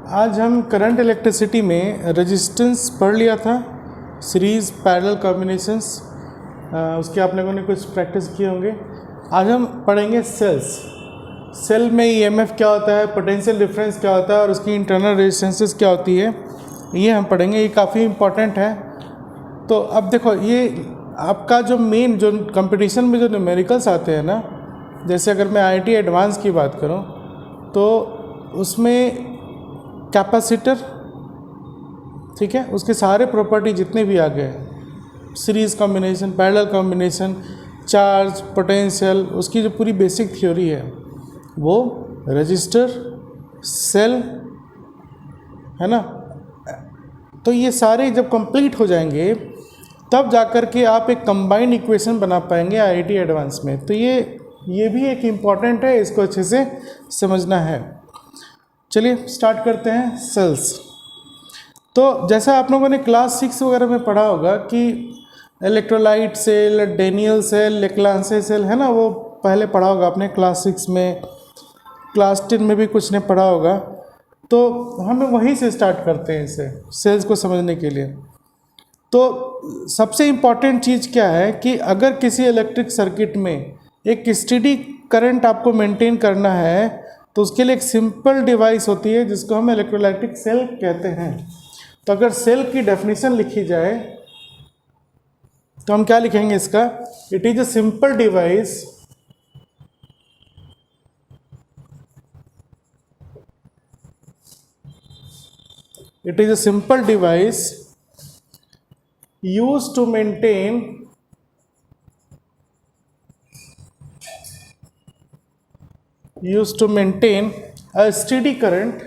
आज हम current electricity में रेजिस्टेंस पढ़ लिया था, सीरीज़ पैरेलल कॉम्बिनेशंस, उसके आप लोगों ने कुछ प्रैक्टिस किए होंगे। आज हम पढ़ेंगे सेल्स। सेल में ईएमएफ क्या होता है, पोटेंशियल डिफरेंस क्या होता है और उसकी इंटरनल रेजिस्टेंसेस क्या होती है, ये हम पढ़ेंगे। ये काफ़ी इम्पॉर्टेंट है। तो अब देखो, ये आपका जो मेन जो कंपटीशन में जो न्यूमेरिकल्स आते हैं ना, जैसे अगर मैं आईआईटी एडवांस की बात करूं तो उसमें कैपेसिटर, ठीक है, उसके सारे प्रॉपर्टी जितने भी आ गए, series combination, parallel combination, charge, potential, उसकी जो पूरी बेसिक थ्योरी है वो रजिस्टर, सेल, है ना। तो ये सारे जब कंप्लीट हो जाएंगे तब जाकर के आप एक कंबाइंड इक्वेशन बना पाएंगे आईआईटी एडवांस में। तो ये भी एक इम्पॉर्टेंट है, इसको अच्छे से समझना है। चलिए स्टार्ट करते हैं। सेल्स, तो जैसा आप लोगों ने क्लास 6 वगैरह में पढ़ा होगा कि electrolyte cell, Daniell cell, Leclanche cell, है ना, वो पहले पढ़ा होगा आपने क्लास 6 में, क्लास 10 में भी कुछ ने पढ़ा होगा। तो हम वहीं से स्टार्ट करते हैं इसे, सेल्स को समझने के लिए। तो सबसे इम्पॉर्टेंट चीज़ क्या है कि अगर किसी इलेक्ट्रिक सर्किट में एक स्टेडी करंट आपको मेंटेन करना है तो उसके लिए एक सिंपल डिवाइस होती है जिसको हम इलेक्ट्रोलाइटिक सेल कहते हैं। तो अगर सेल की डेफिनेशन लिखी जाए तो हम क्या लिखेंगे इसका? It is a simple device used to maintain a steady current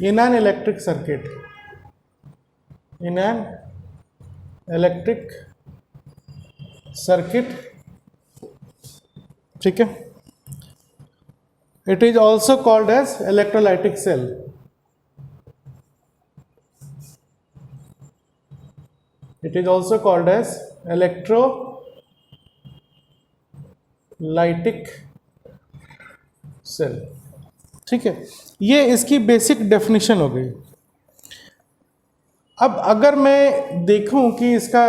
in an electric circuit, ठीक है। It is also called as electrolytic cell. It is also called as electrolytic cell, ठीक है। ये इसकी बेसिक डेफिनेशन हो गई। अब अगर मैं देखूं कि इसका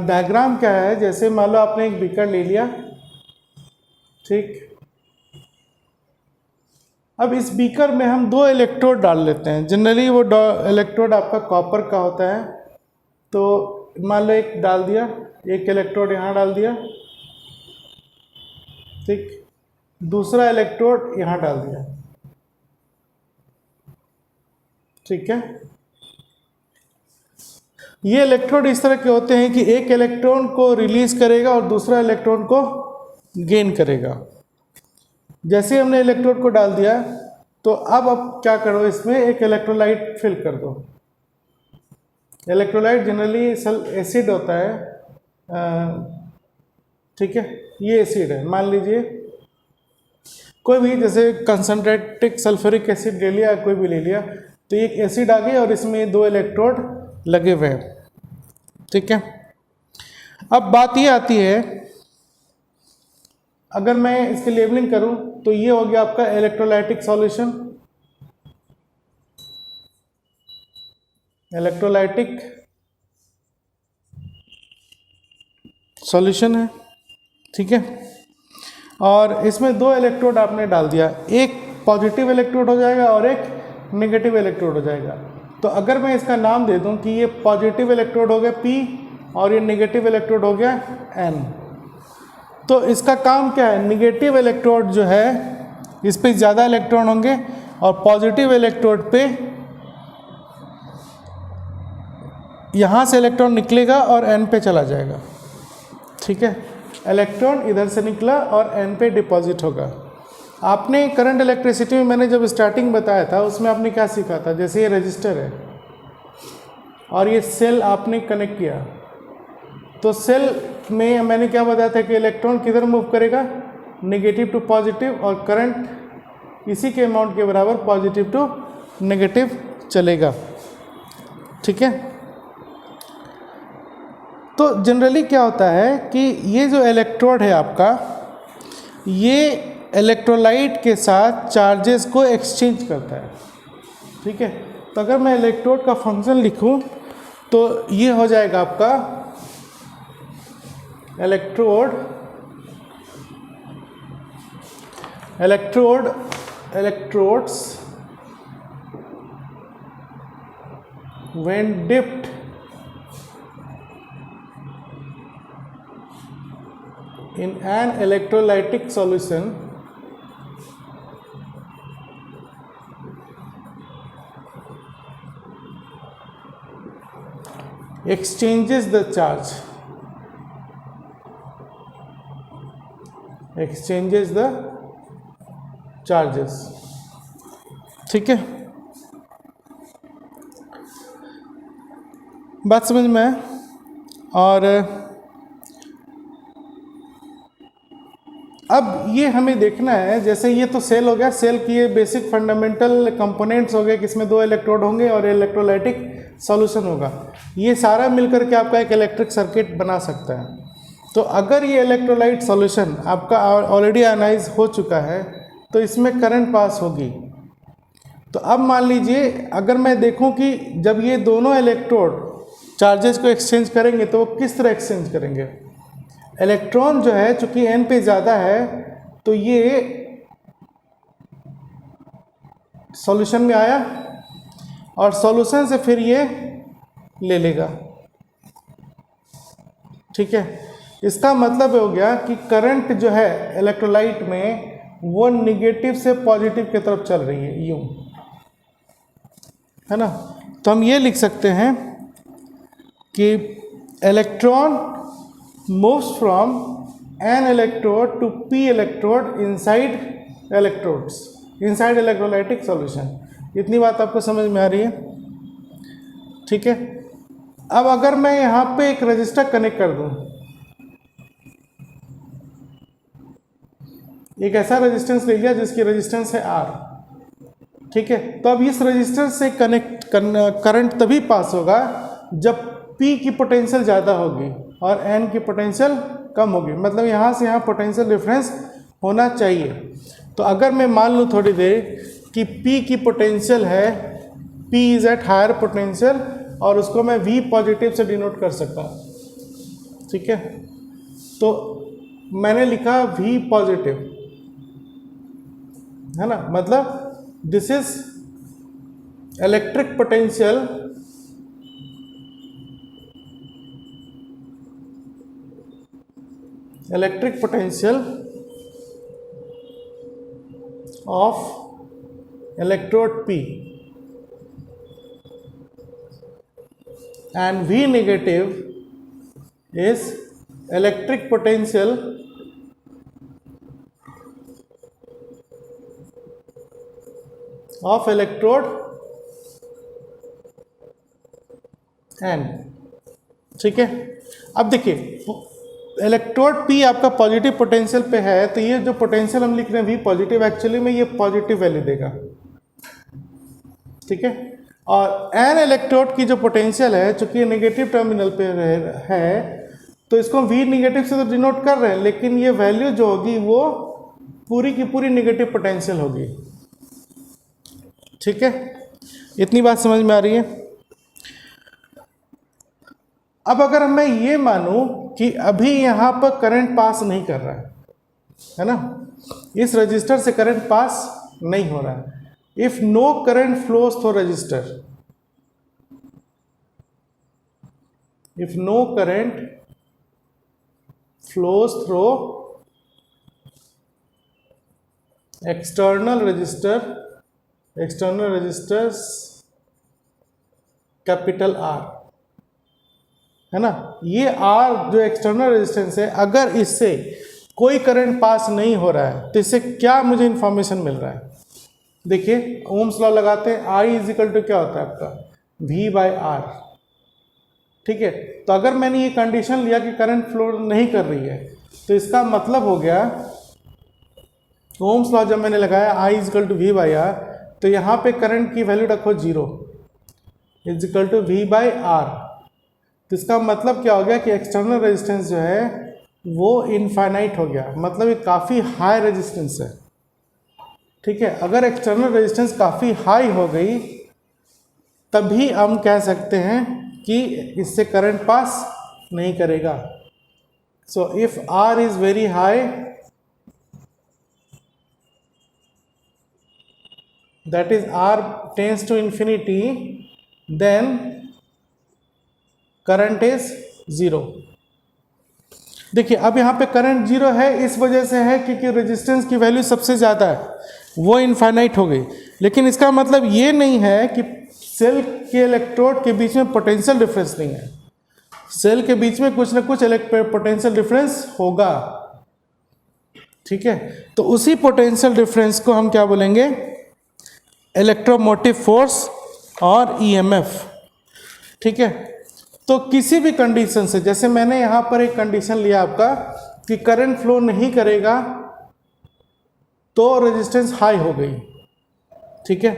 डायग्राम क्या है, जैसे मान लो आपने एक बीकर ले लिया, ठीक। अब इस बीकर में हम 2 इलेक्ट्रोड डाल लेते हैं। जनरली वो इलेक्ट्रोड आपका कॉपर का होता है। तो मान लो एक डाल दिया, एक इलेक्ट्रोड यहाँ डाल दिया, ठीक, दूसरा इलेक्ट्रोड यहाँ डाल दिया, ठीक है। ये इलेक्ट्रोड इस तरह के होते हैं कि एक इलेक्ट्रॉन को रिलीज करेगा और दूसरा इलेक्ट्रॉन को गेन करेगा। जैसे हमने इलेक्ट्रोड को डाल दिया तो अब क्या करो, इसमें एक इलेक्ट्रोलाइट फिल कर दो। इलेक्ट्रोलाइट जनरली एसिड होता है, ठीक है, ये एसिड है। मान लीजिए कोई भी, जैसे कंसनट्रेटेड सल्फ्यूरिक एसिड ले लिया, कोई भी ले लिया, तो एक एसिड आ गई और इसमें 2 इलेक्ट्रोड लगे हुए हैं, ठीक है। अब बात ये आती है, अगर मैं इसकी लेबलिंग करूं तो ये हो गया आपका इलेक्ट्रोलाइटिक सॉल्यूशन, है, ठीक है। और इसमें 2 इलेक्ट्रोड आपने डाल दिया, एक पॉजिटिव इलेक्ट्रोड हो जाएगा और एक नेगेटिव इलेक्ट्रोड हो जाएगा। तो अगर मैं इसका नाम दे दूं कि ये पॉजिटिव इलेक्ट्रोड हो गया P और ये नेगेटिव इलेक्ट्रोड हो गया N, तो इसका काम क्या है? नेगेटिव इलेक्ट्रोड जो है इस पे ज़्यादा इलेक्ट्रॉन होंगे और पॉजिटिव इलेक्ट्रोड पे यहाँ से इलेक्ट्रॉन निकलेगा और N पे चला जाएगा, ठीक है। इलेक्ट्रॉन इधर से निकला और N पे डिपॉजिट होगा। आपने करंट इलेक्ट्रिसिटी में मैंने जब स्टार्टिंग बताया था उसमें आपने क्या सीखा था? जैसे ये रजिस्टर है और ये सेल आपने कनेक्ट किया, तो सेल में मैंने क्या बताया था कि इलेक्ट्रॉन किधर मूव करेगा? नेगेटिव टू पॉजिटिव, और करंट इसी के अमाउंट के बराबर पॉजिटिव टू नेगेटिव चलेगा, ठीक है। तो जनरली क्या होता है कि ये जो इलेक्ट्रोड है आपका, ये इलेक्ट्रोलाइट के साथ चार्जेस को एक्सचेंज करता है। ठीक है, तो अगर मैं इलेक्ट्रोड का फंक्शन लिखूं तो ये हो जाएगा आपका electrodes when dipped in an electrolytic solution exchanges the charges। ठीक है, बात समझ में आया? और अब ये हमें देखना है, जैसे ये तो सेल हो गया, सेल की ये बेसिक फंडामेंटल कंपोनेंट्स हो गए कि इसमें 2 इलेक्ट्रोड होंगे और इलेक्ट्रोलाइटिक सॉल्यूशन होगा। ये सारा मिलकर के आपका एक इलेक्ट्रिक सर्किट बना सकता है। तो अगर ये इलेक्ट्रोलाइट सॉल्यूशन आपका ऑलरेडी आयनाइज हो चुका है तो इसमें करंट पास होगी। तो अब मान लीजिए अगर मैं देखूं कि जब ये दोनों इलेक्ट्रोड चार्जेस को एक्सचेंज करेंगे तो वो किस तरह एक्सचेंज करेंगे। इलेक्ट्रॉन जो है चूंकि n पे ज़्यादा है तो ये सॉल्यूशन में आया और सॉल्यूशन से फिर ये ले लेगा। ठीक है, इसका मतलब हो गया कि करंट जो है इलेक्ट्रोलाइट में वो निगेटिव से पॉजिटिव की तरफ चल रही है, यूं, है ना। तो हम ये लिख सकते हैं कि electron moves from an electrode to p electrode inside electrolytic solution। इतनी बात आपको समझ में आ रही है? ठीक है, अब अगर मैं यहाँ पे एक रजिस्टर कनेक्ट कर दूँ, एक ऐसा रेजिस्टेंस ले लिया जिसकी रेजिस्टेंस है R। ठीक है, तो अब इस रजिस्टर से करंट तभी पास होगा जब P की पोटेंशियल ज़्यादा होगी और N की पोटेंशियल कम होगी, मतलब यहाँ से यहाँ पोटेंशियल डिफरेंस होना चाहिए। तो अगर मैं मान लूँ थोड़ी देर कि P की पोटेंशियल है, P is at higher potential, और उसको मैं V पॉजिटिव से डिनोट कर सकता हूँ। ठीक है, तो मैंने लिखा V पॉजिटिव, है ना, मतलब this is electric potential of electrode P, and V negative is electric potential of electrode N। ठीक है, अब देखिए इलेक्ट्रोड P आपका पॉजिटिव पोटेंशियल पे है, तो ये जो पोटेंशियल हम लिख रहे हैं V पॉजिटिव, एक्चुअली में ये पॉजिटिव वैल्यू देगा। ठीक है, और N इलेक्ट्रोड की जो पोटेंशियल है, चूंकि नेगेटिव टर्मिनल पे है, तो इसको V नेगेटिव से तो डिनोट कर रहे हैं, लेकिन ये वैल्यू जो होगी वो पूरी की पूरी नेगेटिव पोटेंशियल होगी। ठीक है, इतनी बात समझ में आ रही है? अब अगर मैं ये मानूं कि अभी यहाँ पर करंट पास नहीं कर रहा है ना, इस रजिस्टर से करंट पास नहीं हो रहा है, if no current flows through resistor, if no current flows through external resistors capital R, है ना, ये R जो एक्सटर्नल रेजिस्टेंस है, अगर इससे कोई करंट पास नहीं हो रहा है तो इससे क्या मुझे इंफॉर्मेशन मिल रहा है? देखिए ओम्स लॉ लगाते हैं, I इज इक्वल टू क्या होता है आपका V बाय R। ठीक है, तो अगर मैंने ये कंडीशन लिया कि करंट फ्लो नहीं कर रही है, तो इसका मतलब हो गया ओम्स लॉ जब मैंने लगाया I is equal to V by R, तो यहाँ पे करंट की वैल्यू रखो 0 is equal to V by R। तो इसका मतलब क्या हो गया कि एक्सटर्नल रेजिस्टेंस जो है वो इनफाइनाइट हो गया, मतलब ये काफ़ी हाई रेजिस्टेंस है। ठीक है, अगर एक्सटर्नल रेजिस्टेंस काफ़ी हाई हो गई तभी हम कह सकते हैं कि इससे करंट पास नहीं करेगा। So if R is very high, that is R tends to infinity, then current is 0। देखिए अब यहाँ पे करंट 0 है, इस वजह से है क्योंकि रेजिस्टेंस की वैल्यू सबसे ज़्यादा है, वो इनफाइनाइट हो गई। लेकिन इसका मतलब ये नहीं है कि सेल के इलेक्ट्रोड के बीच में पोटेंशियल डिफरेंस नहीं है। सेल के बीच में कुछ ना कुछ पोटेंशियल डिफरेंस होगा। ठीक है, तो उसी पोटेंशियल डिफरेंस को हम क्या बोलेंगे, इलेक्ट्रोमोटिव फोर्स और ईएमएफ। ठीक है, तो किसी भी कंडीशन से, जैसे मैंने यहाँ पर एक कंडीशन लिया आपका कि करंट फ्लो नहीं करेगा तो रेजिस्टेंस हाई हो गई। ठीक है,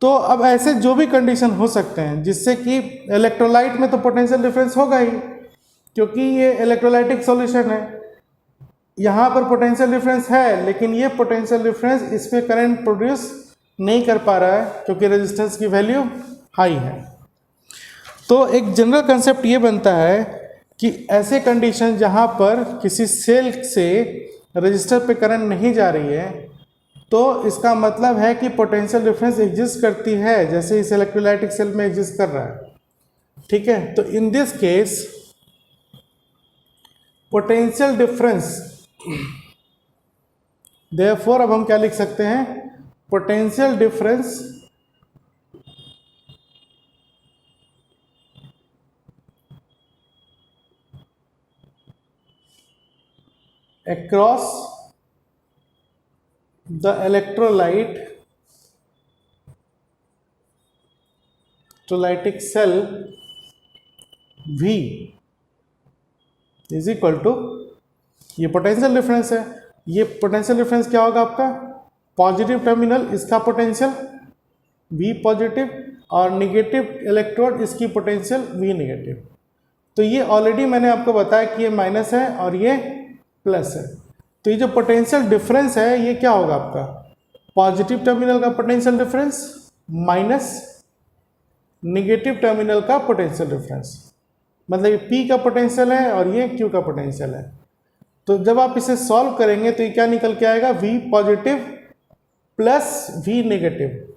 तो अब ऐसे जो भी कंडीशन हो सकते हैं जिससे कि इलेक्ट्रोलाइट में तो पोटेंशियल डिफरेंस होगा ही, क्योंकि ये इलेक्ट्रोलाइटिक सॉल्यूशन है। यहाँ पर पोटेंशियल डिफरेंस है, लेकिन ये पोटेंशियल डिफरेंस इसमें करंट प्रोड्यूस नहीं कर पा रहा है क्योंकि रेजिस्टेंस की वैल्यू हाई है। तो एक जनरल कंसेप्ट ये बनता है कि ऐसे कंडीशन जहाँ पर किसी सेल से रजिस्टर पे करंट नहीं जा रही है, तो इसका मतलब है कि पोटेंशियल डिफरेंस एग्जिस्ट करती है, जैसे इस इलेक्ट्रोलाइटिक सेल में एग्जिस्ट कर रहा है। ठीक है, तो in this case potential difference, therefore अब हम क्या लिख सकते हैं, potential difference across the electrolytic cell V is equal to, ये पोटेंशियल डिफरेंस है, ये पोटेंशियल डिफरेंस क्या होगा आपका, पॉजिटिव टर्मिनल इसका पोटेंशियल V पॉजिटिव और निगेटिव इलेक्ट्रोड इसकी पोटेंशियल V नेगेटिव। तो ये ऑलरेडी मैंने आपको बताया कि ये माइनस है और ये प्लस है। तो ये जो पोटेंशियल डिफरेंस है ये क्या होगा आपका, पॉजिटिव टर्मिनल का potential difference minus negative terminal का पोटेंशियल डिफरेंस, मतलब ये P का पोटेंशियल है और ये Q का पोटेंशियल है। तो जब आप इसे सॉल्व करेंगे तो ये क्या निकल के आएगा, V positive plus V negative.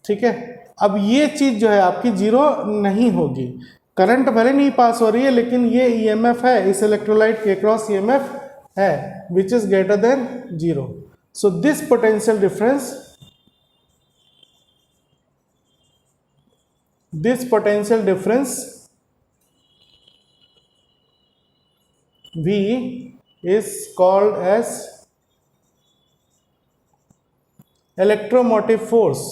ठीक है, अब ये चीज़ जो है आपकी जीरो नहीं होगी, करंट भले नहीं पास हो रही है लेकिन ये ईएमएफ है, इस इलेक्ट्रोलाइट के क्रॉस ईएमएफ है which is greater than zero. So this potential difference V is called as electromotive force,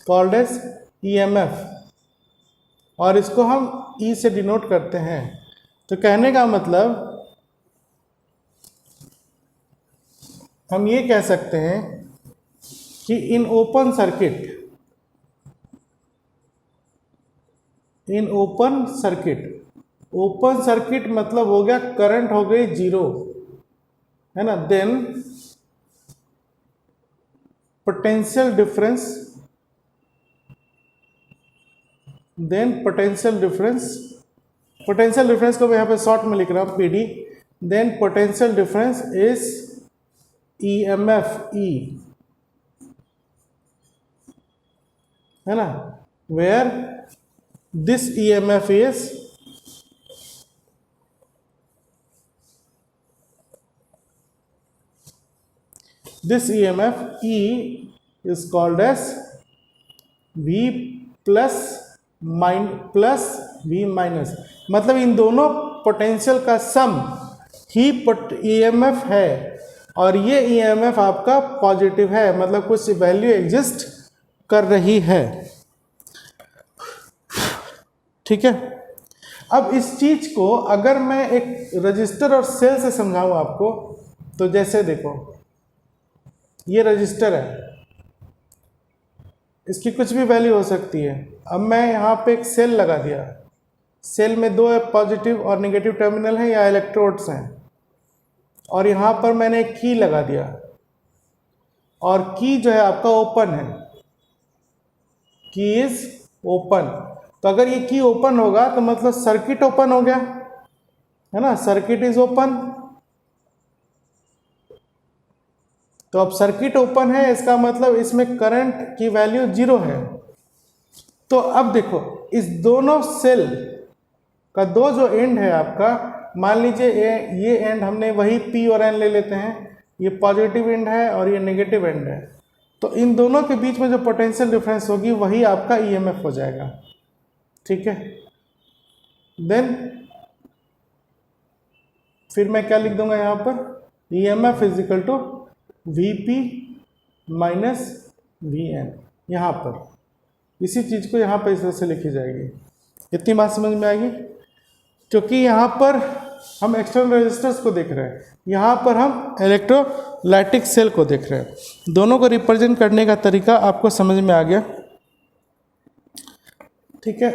called as EMF, और इसको हम E से डिनोट करते हैं। तो कहने का मतलब हम ये कह सकते हैं कि इन ओपन सर्किट मतलब हो गया करंट हो गई जीरो, है ना, देन पोटेंशियल डिफरेंस को मैं यहाँ पे शॉर्ट में लिख रहा हूँ PD, then potential difference is EMF E, है ना, where this EMF E is called as V plus V minus, मतलब इन दोनों पोटेंशियल का सम ही EMF है और ये EMF आपका पॉजिटिव है, मतलब कुछ वैल्यू एग्जिस्ट कर रही है। ठीक है, अब इस चीज को अगर मैं एक रजिस्टर और सेल से समझाऊं आपको, तो जैसे देखो ये रजिस्टर है, इसकी कुछ भी वैल्यू हो सकती है। अब मैं यहाँ पे एक सेल लगा दिया, सेल में दो पॉजिटिव और नेगेटिव टर्मिनल हैं या इलेक्ट्रोड्स हैं, और यहाँ पर मैंने एक की लगा दिया, और की जो है आपका ओपन है, की इज ओपन। तो अगर ये की ओपन होगा तो मतलब सर्किट ओपन हो गया, है ना, सर्किट इज ओपन। तो अब सर्किट ओपन है, इसका मतलब इसमें करंट की वैल्यू 0 है। तो अब देखो इस दोनों सेल का दो जो एंड है आपका, मान लीजिए ये एंड हमने वही पी और एन ले लेते हैं, ये पॉजिटिव एंड है और ये नेगेटिव एंड है। तो इन दोनों के बीच में जो पोटेंशियल डिफरेंस होगी वही आपका ईएमएफ हो जाएगा, ठीक है। देन फिर मैं क्या लिख दूंगा यहाँ पर, EMF is equal to VP minus V N. यहाँ पर इसी चीज़ को यहाँ पर इस तरह से लिखी जाएगी। इतनी बात समझ में आएगी? क्योंकि यहाँ पर हम एक्सटर्नल रेजिस्टर्स को देख रहे हैं, यहाँ पर हम इलेक्ट्रोलाइटिक सेल को देख रहे हैं। दोनों को रिप्रेजेंट करने का तरीका आपको समझ में आ गया, ठीक है।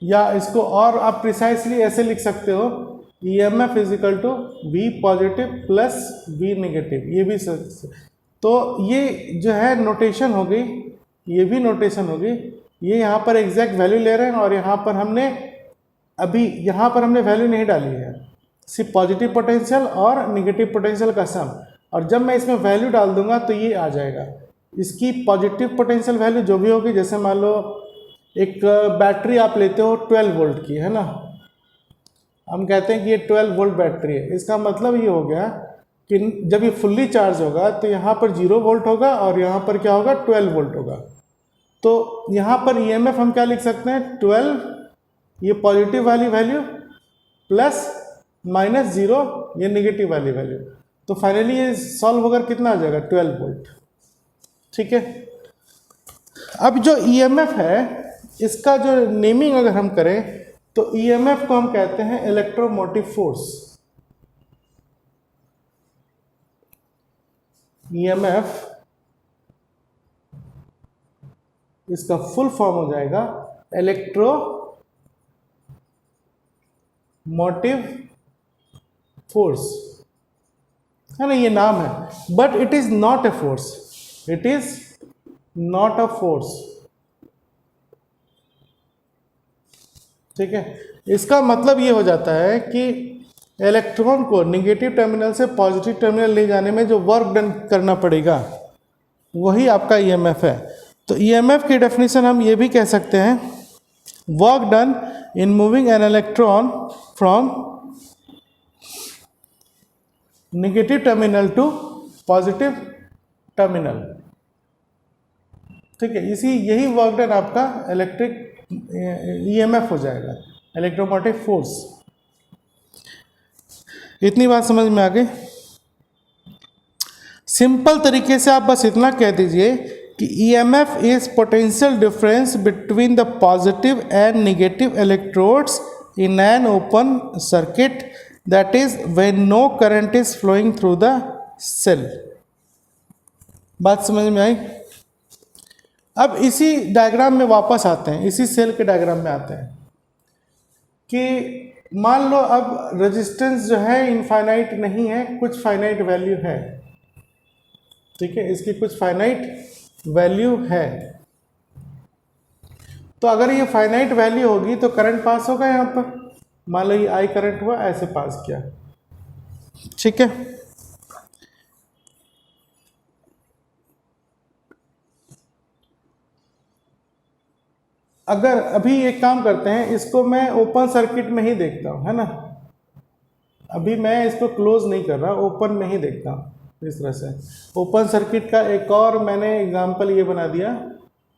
या इसको और आप प्रिसाइसली ऐसे लिख सकते हो, EMF is equal to V positive plus V negative, ये भी तो ये जो है नोटेशन हो गई, ये भी नोटेशन हो गई। ये यहाँ पर एग्जैक्ट वैल्यू ले रहे हैं और यहाँ पर हमने अभी यहाँ पर हमने वैल्यू नहीं डाली है, सिर्फ पॉजिटिव पोटेंशियल और नेगेटिव पोटेंशियल का सम। और जब मैं इसमें वैल्यू डाल दूंगा तो ये आ जाएगा। इसकी पॉजिटिव पोटेंशियल वैल्यू जो भी होगी, जैसे मान लो एक बैटरी आप लेते हो 12 वोल्ट की, है ना, हम कहते हैं कि ये 12 वोल्ट बैटरी है। इसका मतलब ये हो गया कि जब ये फुल्ली चार्ज होगा तो यहाँ पर 0 वोल्ट होगा और यहाँ पर क्या होगा, 12 वोल्ट होगा। तो यहाँ पर ईएमएफ हम क्या लिख सकते हैं, 12 ये पॉजिटिव वाली वैल्यू प्लस माइनस 0 ये नेगेटिव वाली वैल्यू। तो फाइनली ये सॉल्व होकर कितना आ जाएगा, 12 वोल्ट, ठीक है। अब जो ईएमएफ है इसका जो नेमिंग अगर हम करें तो ईएमएफ को हम कहते हैं इलेक्ट्रोमोटिव फोर्स। ईएमएफ इसका फुल फॉर्म हो जाएगा इलेक्ट्रोमोटिव फोर्स, है ना, ये नाम है, but it is not a force, it is not a force, ठीक है। इसका मतलब ये हो जाता है कि इलेक्ट्रॉन को नेगेटिव टर्मिनल से पॉजिटिव टर्मिनल ले जाने में जो वर्क डन करना पड़ेगा वही आपका ईएमएफ है। तो ईएमएफ की डेफिनेशन हम ये भी कह सकते हैं, work done in moving an electron from negative terminal to positive terminal, ठीक है। यही वर्क डन आपका इलेक्ट्रिक ईएमएफ हो जाएगा, इलेक्ट्रोमोटिव फोर्स। इतनी बात समझ में आ गई? सिंपल तरीके से आप बस इतना कह दीजिए कि EMF is potential difference between the positive and negative electrodes in an open circuit, that is when no current is flowing through the cell. बात समझ में आई? अब इसी डायग्राम में वापस आते हैं, इसी सेल के डायग्राम में आते हैं कि मान लो अब रेजिस्टेंस जो है इनफाइनाइट नहीं है, कुछ फाइनाइट वैल्यू है, ठीक है, इसकी कुछ फाइनाइट वैल्यू है। तो अगर ये फाइनाइट वैल्यू होगी तो करंट पास होगा यहाँ पर, मान लो ये आई करंट हुआ, ऐसे पास किया, ठीक है। अगर अभी एक काम करते हैं, इसको मैं ओपन सर्किट में ही देखता हूँ, है ना, अभी मैं इसको क्लोज नहीं कर रहा, ओपन में ही देखता हूँ। इस तरह से ओपन सर्किट का एक और मैंने एग्जांपल ये बना दिया,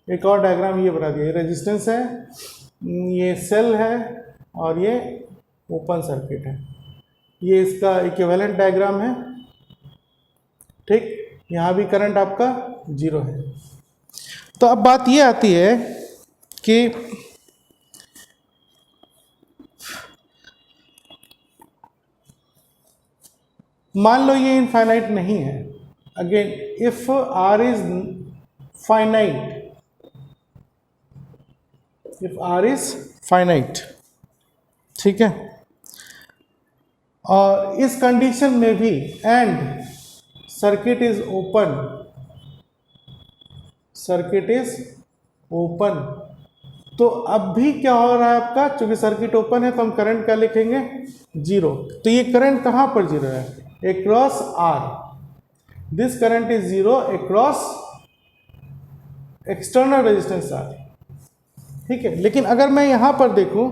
एक और डायग्राम ये बना दिया। ये रेजिस्टेंस है, ये सेल है और ये ओपन सर्किट है, ये इसका इक्विवेलेंट डायग्राम है, ठीक। यहाँ भी करंट आपका 0 है। तो अब बात ये आती है कि मान लो ये इनफाइनाइट नहीं है, again if R is finite, if R is finite, ठीक है, और इस कंडीशन में भी and circuit is open, circuit is open, तो अब भी क्या हो रहा है आपका, चूंकि सर्किट ओपन है तो हम करंट क्या लिखेंगे, जीरो। तो ये करंट कहाँ पर जीरो है, across R, this current is zero across external resistance R, ठीक है। लेकिन अगर मैं यहाँ पर देखूँ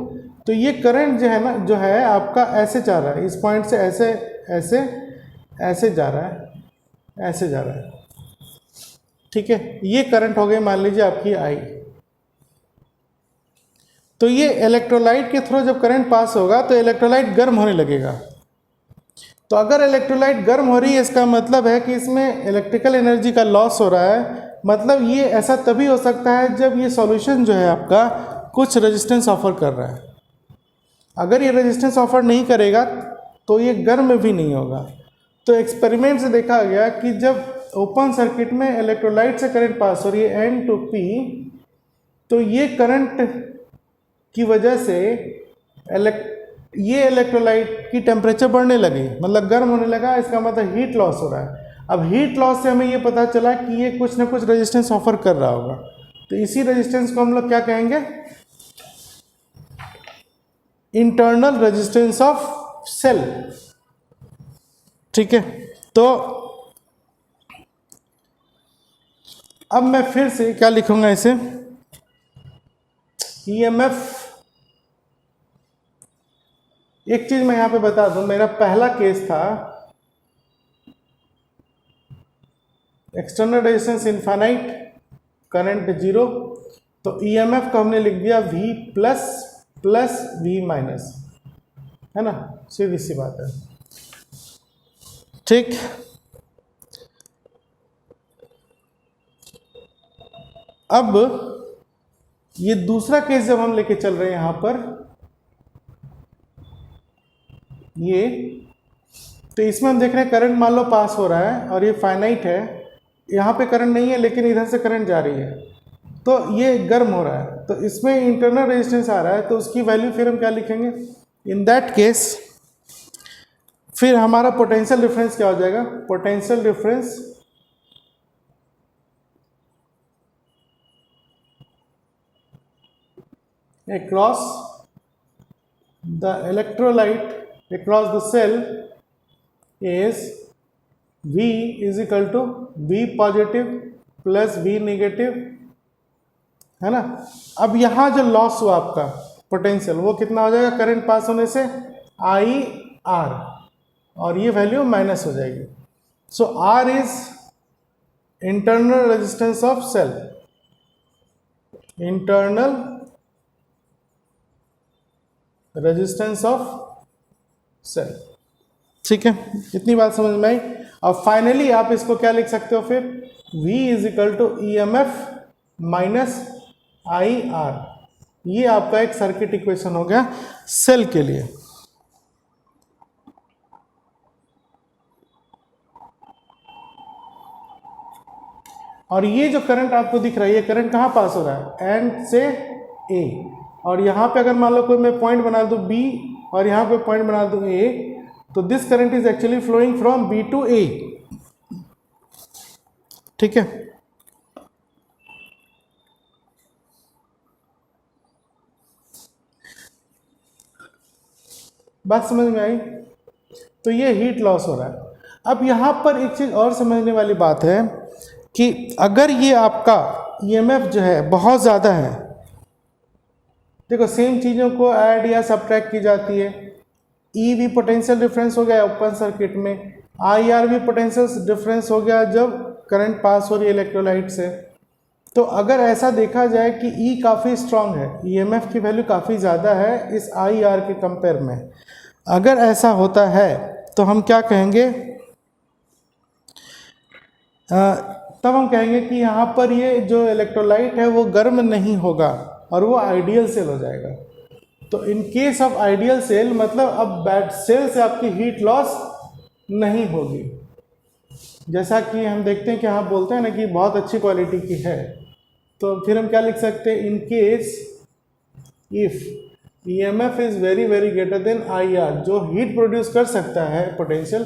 तो ये करंट जो है ना, जो है आपका ऐसे जा रहा है, इस पॉइंट से ऐसे ऐसे ऐसे जा रहा है, ऐसे जा रहा है, ठीक है। ये करंट हो गई मान लीजिए आपकी आई। तो ये इलेक्ट्रोलाइट के थ्रू जब करंट पास होगा तो इलेक्ट्रोलाइट गर्म होने लगेगा। तो अगर इलेक्ट्रोलाइट गर्म हो रही है इसका मतलब है कि इसमें इलेक्ट्रिकल एनर्जी का लॉस हो रहा है। मतलब ये ऐसा तभी हो सकता है जब ये सॉल्यूशन जो है आपका कुछ रेजिस्टेंस ऑफर कर रहा है। अगर ये रेजिस्टेंस ऑफर नहीं करेगा तो ये गर्म भी नहीं होगा। तो एक्सपेरिमेंट से देखा गया कि जब ओपन सर्किट में इलेक्ट्रोलाइट से करंट पास हो रही है N to P, तो ये करंट की वजह से ये इलेक्ट्रोलाइट की टेम्परेचर बढ़ने लगी, मतलब गर्म होने लगा। इसका मतलब हीट लॉस हो रहा है। अब हीट लॉस से हमें ये पता चला कि ये कुछ ना कुछ रेजिस्टेंस ऑफर कर रहा होगा। तो इसी रेजिस्टेंस को हम लोग क्या कहेंगे, इंटरनल रेजिस्टेंस ऑफ सेल, ठीक है। तो अब मैं फिर से क्या लिखूंगा इसे, ईएमएफ। एक चीज मैं यहां पे बता दूं, मेरा पहला केस था external resistance infinite, current zero, तो ईएमएफ को हमने लिख दिया V plus plus V minus, है ना, सीधी सी बात है, ठीक। अब ये दूसरा केस जब हम लेके चल रहे हैं यहां पर ये, तो इसमें हम देख रहे हैं करंट मान लो पास हो रहा है और ये फाइनाइट है, यहाँ पे करंट नहीं है लेकिन इधर से करंट जा रही है, तो ये गर्म हो रहा है। तो इसमें इंटरनल रेजिस्टेंस आ रहा है, तो उसकी वैल्यू फिर हम क्या लिखेंगे, इन दैट केस फिर हमारा पोटेंशियल डिफरेंस क्या हो जाएगा, potential difference across the electrolyte across the cell is V is equal to V positive plus V negative, है ना। अब यहाँ जो लॉस हुआ आपका पोटेंशियल वो कितना हो जाएगा, करंट पास होने से आई आर, और ये वैल्यू माइनस हो जाएगी। So R is internal resistance of cell, internal resistance of cell, ठीक है। इतनी बात समझ में आई। और फाइनली आप इसको क्या लिख सकते हो फिर, V is equal to E M F minus I R. ये आपका एक सर्किट इक्वेशन हो गया सेल के लिए। और ये जो करंट आपको दिख रहा है, ये करंट कहाँ पास हो रहा है, एंड से ए, और यहाँ पे अगर मान लो कोई मैं पॉइंट बना दूँ B और यहाँ पे पॉइंट बना दूँ A, तो this current is actually flowing from B to A, ठीक है। बात समझ में आई। तो ये हीट लॉस हो रहा है। अब यहाँ पर एक चीज़ और समझने वाली बात है कि अगर ये आपका EMF जो है बहुत ज़्यादा है, देखो सेम चीज़ों को ऐड या सब्ट्रैक्ट की जाती है। ई भी पोटेंशियल डिफरेंस हो गया ओपन सर्किट में, आई आर भी पोटेंशियल डिफरेंस हो गया जब करंट पास हो रही है इलेक्ट्रोलाइट से। तो अगर ऐसा देखा जाए कि ई काफ़ी स्ट्रांग है, ईएमएफ की वैल्यू काफ़ी ज़्यादा है इस आई आर के कंपेयर में, अगर ऐसा होता है तो हम क्या कहेंगे, तब हम कहेंगे कि यहाँ पर ये जो इलेक्ट्रोलाइट है वो गर्म नहीं होगा और वो आइडियल सेल हो जाएगा। तो in case of ideal cell मतलब अब बैड सेल से आपकी हीट लॉस नहीं होगी। जैसा कि हम देखते हैं कि आप बोलते हैं ना कि बहुत अच्छी क्वालिटी की है, तो फिर हम क्या लिख सकते हैं, in case if EMF is very very greater than IR, जो हीट प्रोड्यूस कर सकता है पोटेंशियल,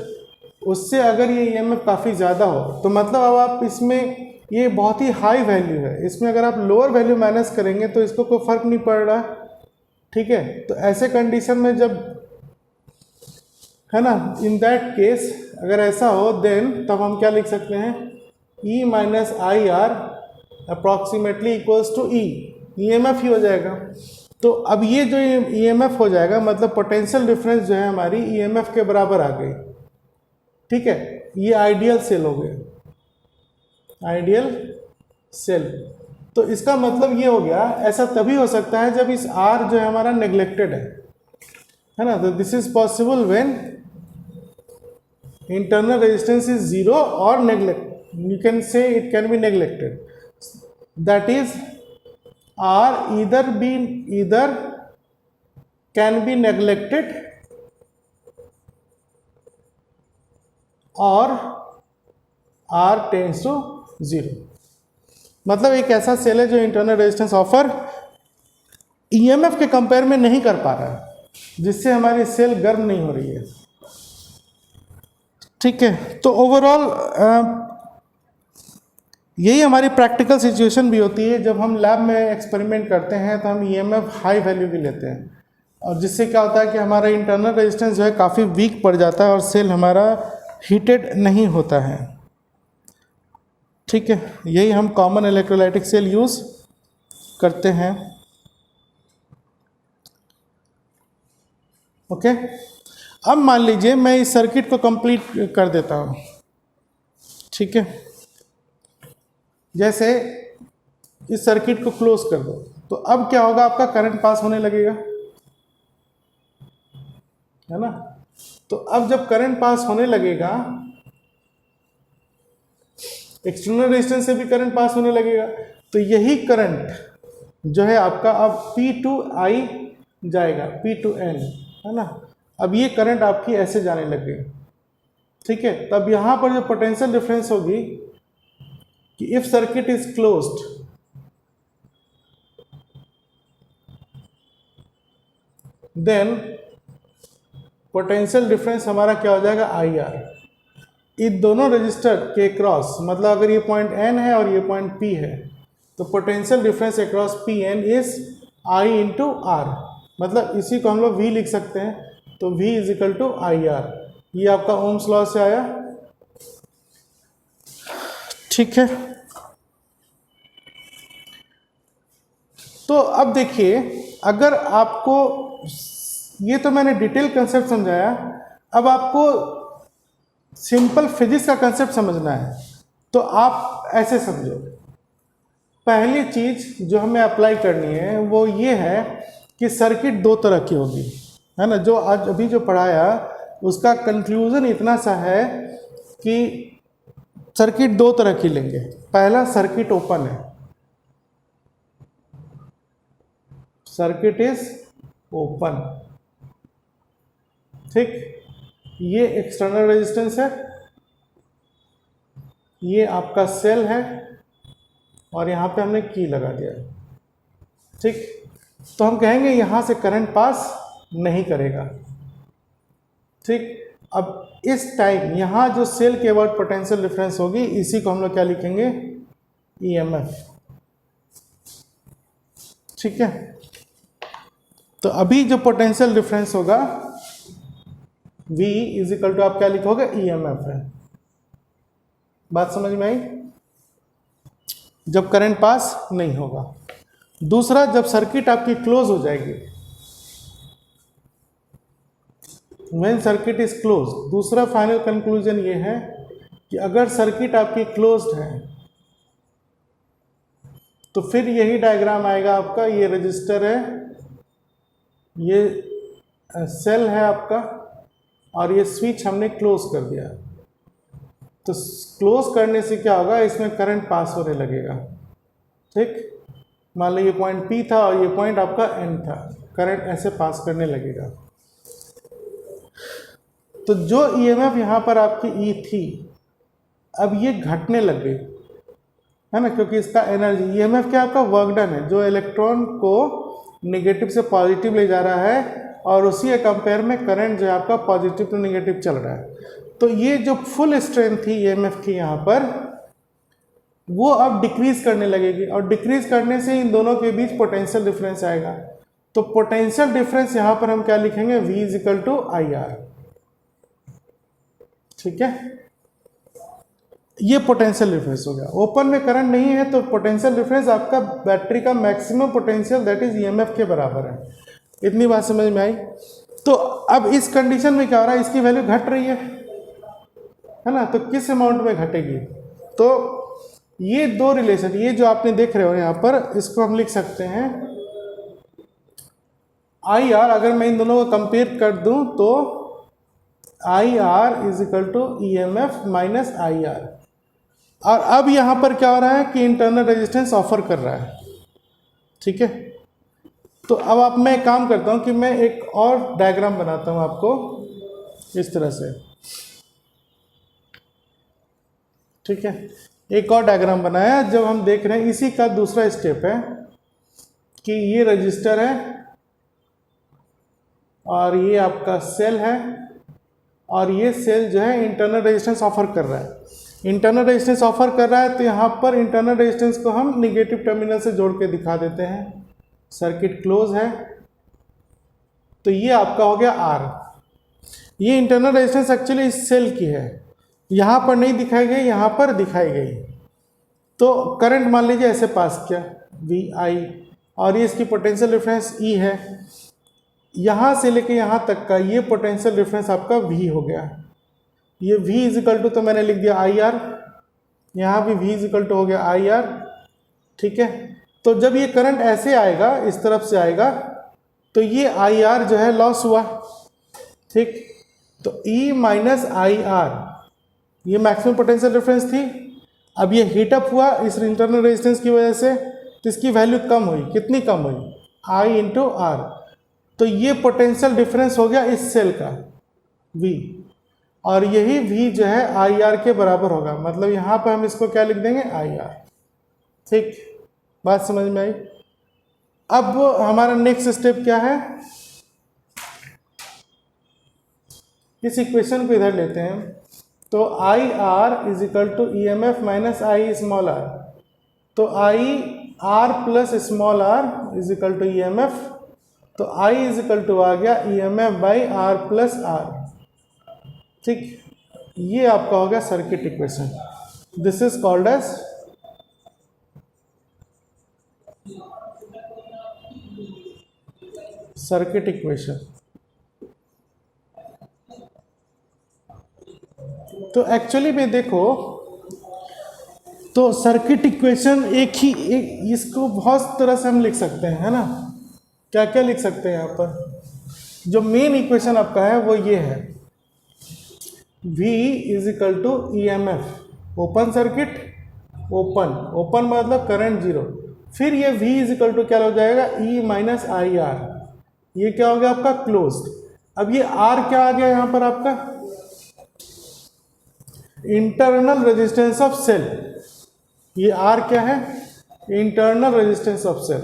उससे अगर ये EMF काफ़ी ज़्यादा हो, तो मतलब अब आप इसमें ये बहुत ही हाई वैल्यू है, इसमें अगर आप लोअर वैल्यू माइनस करेंगे तो इसको कोई फ़र्क नहीं पड़ रहा, ठीक है। तो ऐसे कंडीशन में जब है ना, इन दैट केस अगर ऐसा हो, देन तब हम क्या लिख सकते हैं, E minus IR approximately equals to E, EMF ही हो जाएगा। तो अब ये जो EMF हो जाएगा, मतलब पोटेंशियल डिफरेंस जो है हमारी EMF के बराबर आ गई, ठीक है। ये आइडियल सेल हो गए, आइडियल सेल। तो इसका मतलब ये हो गया, ऐसा तभी हो सकता है जब इस R जो है हमारा नेग्लेक्टेड है ना। तो this is possible when internal resistance is 0 or neglect, you can say it can be neglected, that is R either can be neglected or R tends to 0। मतलब एक ऐसा सेल है जो इंटरनल रेजिस्टेंस ऑफर EMF के compare में नहीं कर पा रहा है, जिससे हमारी सेल गर्म नहीं हो रही है, ठीक है। तो ओवरऑल यही हमारी प्रैक्टिकल सिचुएशन भी होती है, जब हम लैब में एक्सपेरिमेंट करते हैं तो हम EMF हाई वैल्यू की लेते हैं, और जिससे क्या होता है कि हमारा इंटरनल रेजिस्टेंस जो है काफ़ी वीक पड़ जाता है और सेल हमारा हीटेड नहीं होता है, ठीक है। यही हम कॉमन इलेक्ट्रोलाइटिक सेल यूज़ करते हैं, ओके। अब मान लीजिए मैं इस सर्किट को कंप्लीट कर देता हूँ, ठीक है। जैसे इस सर्किट को क्लोज कर दो, तो अब क्या होगा, आपका करंट पास होने लगेगा, है ना। तो अब जब करंट पास होने लगेगा, एक्सटर्नल रेजिस्टेंस से भी करंट पास होने लगेगा, तो यही करंट जो है आपका अब P टू I जाएगा, P टू N, है ना। अब ये करंट आपकी ऐसे जाने लग गई, ठीक है। तब यहाँ पर जो पोटेंशियल डिफरेंस होगी कि if circuit is closed, then potential difference हमारा क्या हो जाएगा, IR। इन दोनों रजिस्टर के क्रॉस, मतलब अगर ये पॉइंट N है और ये पॉइंट P है, तो potential difference across PN is I into R, मतलब इसी को हम लोग V लिख सकते हैं, तो V is equal to IR। ये आपका ओम्स लॉ से आया, ठीक है। तो अब देखिए, अगर आपको, ये तो मैंने डिटेल कंसेप्ट समझाया, अब आपको सिंपल फिजिक्स का कंसेप्ट समझना है, तो आप ऐसे समझो। पहली चीज जो हमें अप्लाई करनी है वो ये है कि सर्किट दो तरह की होगी, है ना। जो आज अभी जो पढ़ाया उसका कंक्लूजन इतना सा है कि सर्किट दो तरह की लेंगे। पहला सर्किट ओपन है, सर्किट इज ओपन, ठीक। ये एक्सटर्नल रेजिस्टेंस है, ये आपका सेल है, और यहाँ पे हमने की लगा दिया, ठीक। तो हम कहेंगे यहाँ से करंट पास नहीं करेगा, ठीक। अब इस टाइम यहाँ जो सेल के अबाउट पोटेंशियल डिफरेंस होगी, इसी को हम लोग क्या लिखेंगे, EMF, ठीक है। तो अभी जो पोटेंशियल डिफरेंस होगा V इज इक्वल टू, आप क्या लिखोगे, EMF है। बात समझ में आई, जब करंट पास नहीं होगा। दूसरा, जब सर्किट आपकी क्लोज हो जाएगी, व्हेन सर्किट इज क्लोज, दूसरा फाइनल कंक्लूजन ये है कि अगर सर्किट आपकी क्लोज्ड है तो फिर यही डायग्राम आएगा आपका, ये रजिस्टर है, ये सेल है आपका, और ये स्विच हमने क्लोज कर दिया। तो क्लोज करने से क्या होगा, इसमें करंट पास होने लगेगा, ठीक। मान लो ये पॉइंट P था और ये पॉइंट आपका N था, करंट ऐसे पास करने लगेगा। तो जो EMF यहाँ पर आपकी E थी, अब ये घटने लग गई, है ना, क्योंकि इसका एनर्जी ईएमएफ क्या आपका वर्क डन है, जो इलेक्ट्रॉन को नेगेटिव से पॉजिटिव ले जा रहा है और उसी के कंपेयर में करंट जो है आपका पॉजिटिव टू नेगेटिव चल रहा है। तो ये जो फुल स्ट्रेंथ थी ईएमएफ की यहाँ पर, वो अब डिक्रीज करने लगेगी और डिक्रीज करने से इन दोनों के बीच पोटेंशियल डिफरेंस आएगा। तो पोटेंशियल डिफरेंस यहाँ पर हम क्या लिखेंगे, V is equal to I R. ठीक है, ये पोटेंशियल डिफरेंस हो गया। ओपन में करंट नहीं है तो पोटेंशियल डिफरेंस आपका बैटरी का maximum potential that is EMF के बराबर है। इतनी बात समझ में आई। तो अब इस कंडीशन में क्या हो रहा है, इसकी वैल्यू घट रही है ना, तो किस अमाउंट में घटेगी, तो ये दो रिलेशन, ये जो आपने देख रहे हो यहाँ पर, इसको हम लिख सकते हैं आई आर। अगर मैं इन दोनों को कंपेयर कर दूं तो I R is equal to E M F minus I R. और अब यहाँ पर क्या हो रहा है कि इंटरनल रेजिस्टेंस ऑफर कर रहा है। ठीक है, तो अब मैं एक काम करता हूँ कि मैं एक और डायग्राम बनाता हूँ आपको इस तरह से। ठीक है, एक और डायग्राम बनाया जब हम देख रहे हैं, इसी का दूसरा स्टेप है कि ये रजिस्टर है और ये आपका सेल है और ये सेल जो है इंटरनल रेजिस्टेंस ऑफर कर रहा है। इंटरनल रेजिस्टेंस ऑफर कर रहा है तो यहाँ पर इंटरनल रेजिस्टेंस को हम निगेटिव टर्मिनल से जोड़ के दिखा देते हैं। सर्किट क्लोज है, तो ये आपका हो गया R। ये इंटरनल रेजिस्टेंस एक्चुअली इस सेल की है, यहाँ पर नहीं दिखाई गई, यहाँ पर दिखाई गई। तो करंट मान लीजिए ऐसे पास किया VI और ये इसकी पोटेंशियल डिफरेंस E है। यहाँ से लेके यहाँ तक का ये पोटेंशियल डिफरेंस आपका V हो गया। ये V इजिकल टू, तो मैंने लिख दिया IR, यहाँ भी V इजिकल टू हो गया IR। ठीक है, तो जब ये करंट ऐसे आएगा, इस तरफ से आएगा, तो ये IR जो है लॉस हुआ। ठीक, तो E माइनस IR ये मैक्सिमम पोटेंशियल डिफरेंस थी। अब ये हीटअप हुआ इस इंटरनल रेजिस्टेंस की वजह से, तो इसकी वैल्यू कम हुई। कितनी कम हुई, I इंटू R। तो ये पोटेंशियल डिफरेंस हो गया इस सेल का V, और यही V जो है IR के बराबर होगा। मतलब यहाँ पर हम इसको क्या लिख देंगे, IR। ठीक, बात समझ में आई। अब हमारा नेक्स्ट स्टेप क्या है, इस इक्वेशन को इधर लेते हैं। तो I R is equal to E M F minus I small R. तो I R plus small R is equal to E M F. तो आई इज इक्वल टू आ गया E M F by R plus R. ठीक, ये आपका हो गया circuit equation. This is called as circuit equation. तो एक्चुअली में देखो, तो सर्किट इक्वेशन इसको बहुत तरह से हम लिख सकते हैं, है ना। क्या क्या लिख सकते हैं यहाँ पर, जो मेन इक्वेशन आपका है वो ये है, V is equal to E M F. Open circuit, open मतलब करंट जीरो। फिर ये V इज इक्वल टू क्या हो जाएगा, E माइनस आई आर। ये क्या हो गया आपका क्लोज्ड। अब ये R क्या आ गया यहाँ पर आपका, इंटरनल रेजिस्टेंस ऑफ सेल। ये R क्या है, इंटरनल रेजिस्टेंस ऑफ सेल,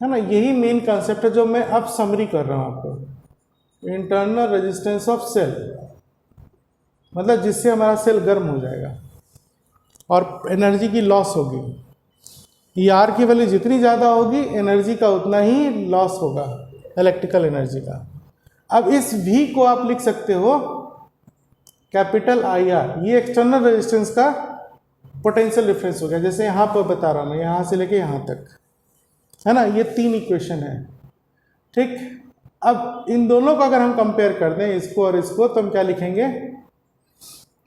है ना। यही मेन कॉन्सेप्ट है जो मैं अब समरी कर रहा हूं आपको। इंटरनल रेजिस्टेंस ऑफ सेल मतलब जिससे हमारा सेल गर्म हो जाएगा और एनर्जी की लॉस होगी। ये R की वैल्यू जितनी ज़्यादा होगी, एनर्जी का उतना ही लॉस होगा, इलेक्ट्रिकल एनर्जी का। अब इस V को आप लिख सकते हो कैपिटल IR। ये एक्सटर्नल रेजिस्टेंस का पोटेंशियल डिफरेंस हो गया, जैसे यहाँ पर बता रहा हूँ मैं, यहाँ से लेके यहाँ तक, है ना। ये तीन इक्वेशन है। ठीक, अब इन दोनों का अगर हम कंपेयर कर दें, इसको और इसको, तो हम क्या लिखेंगे,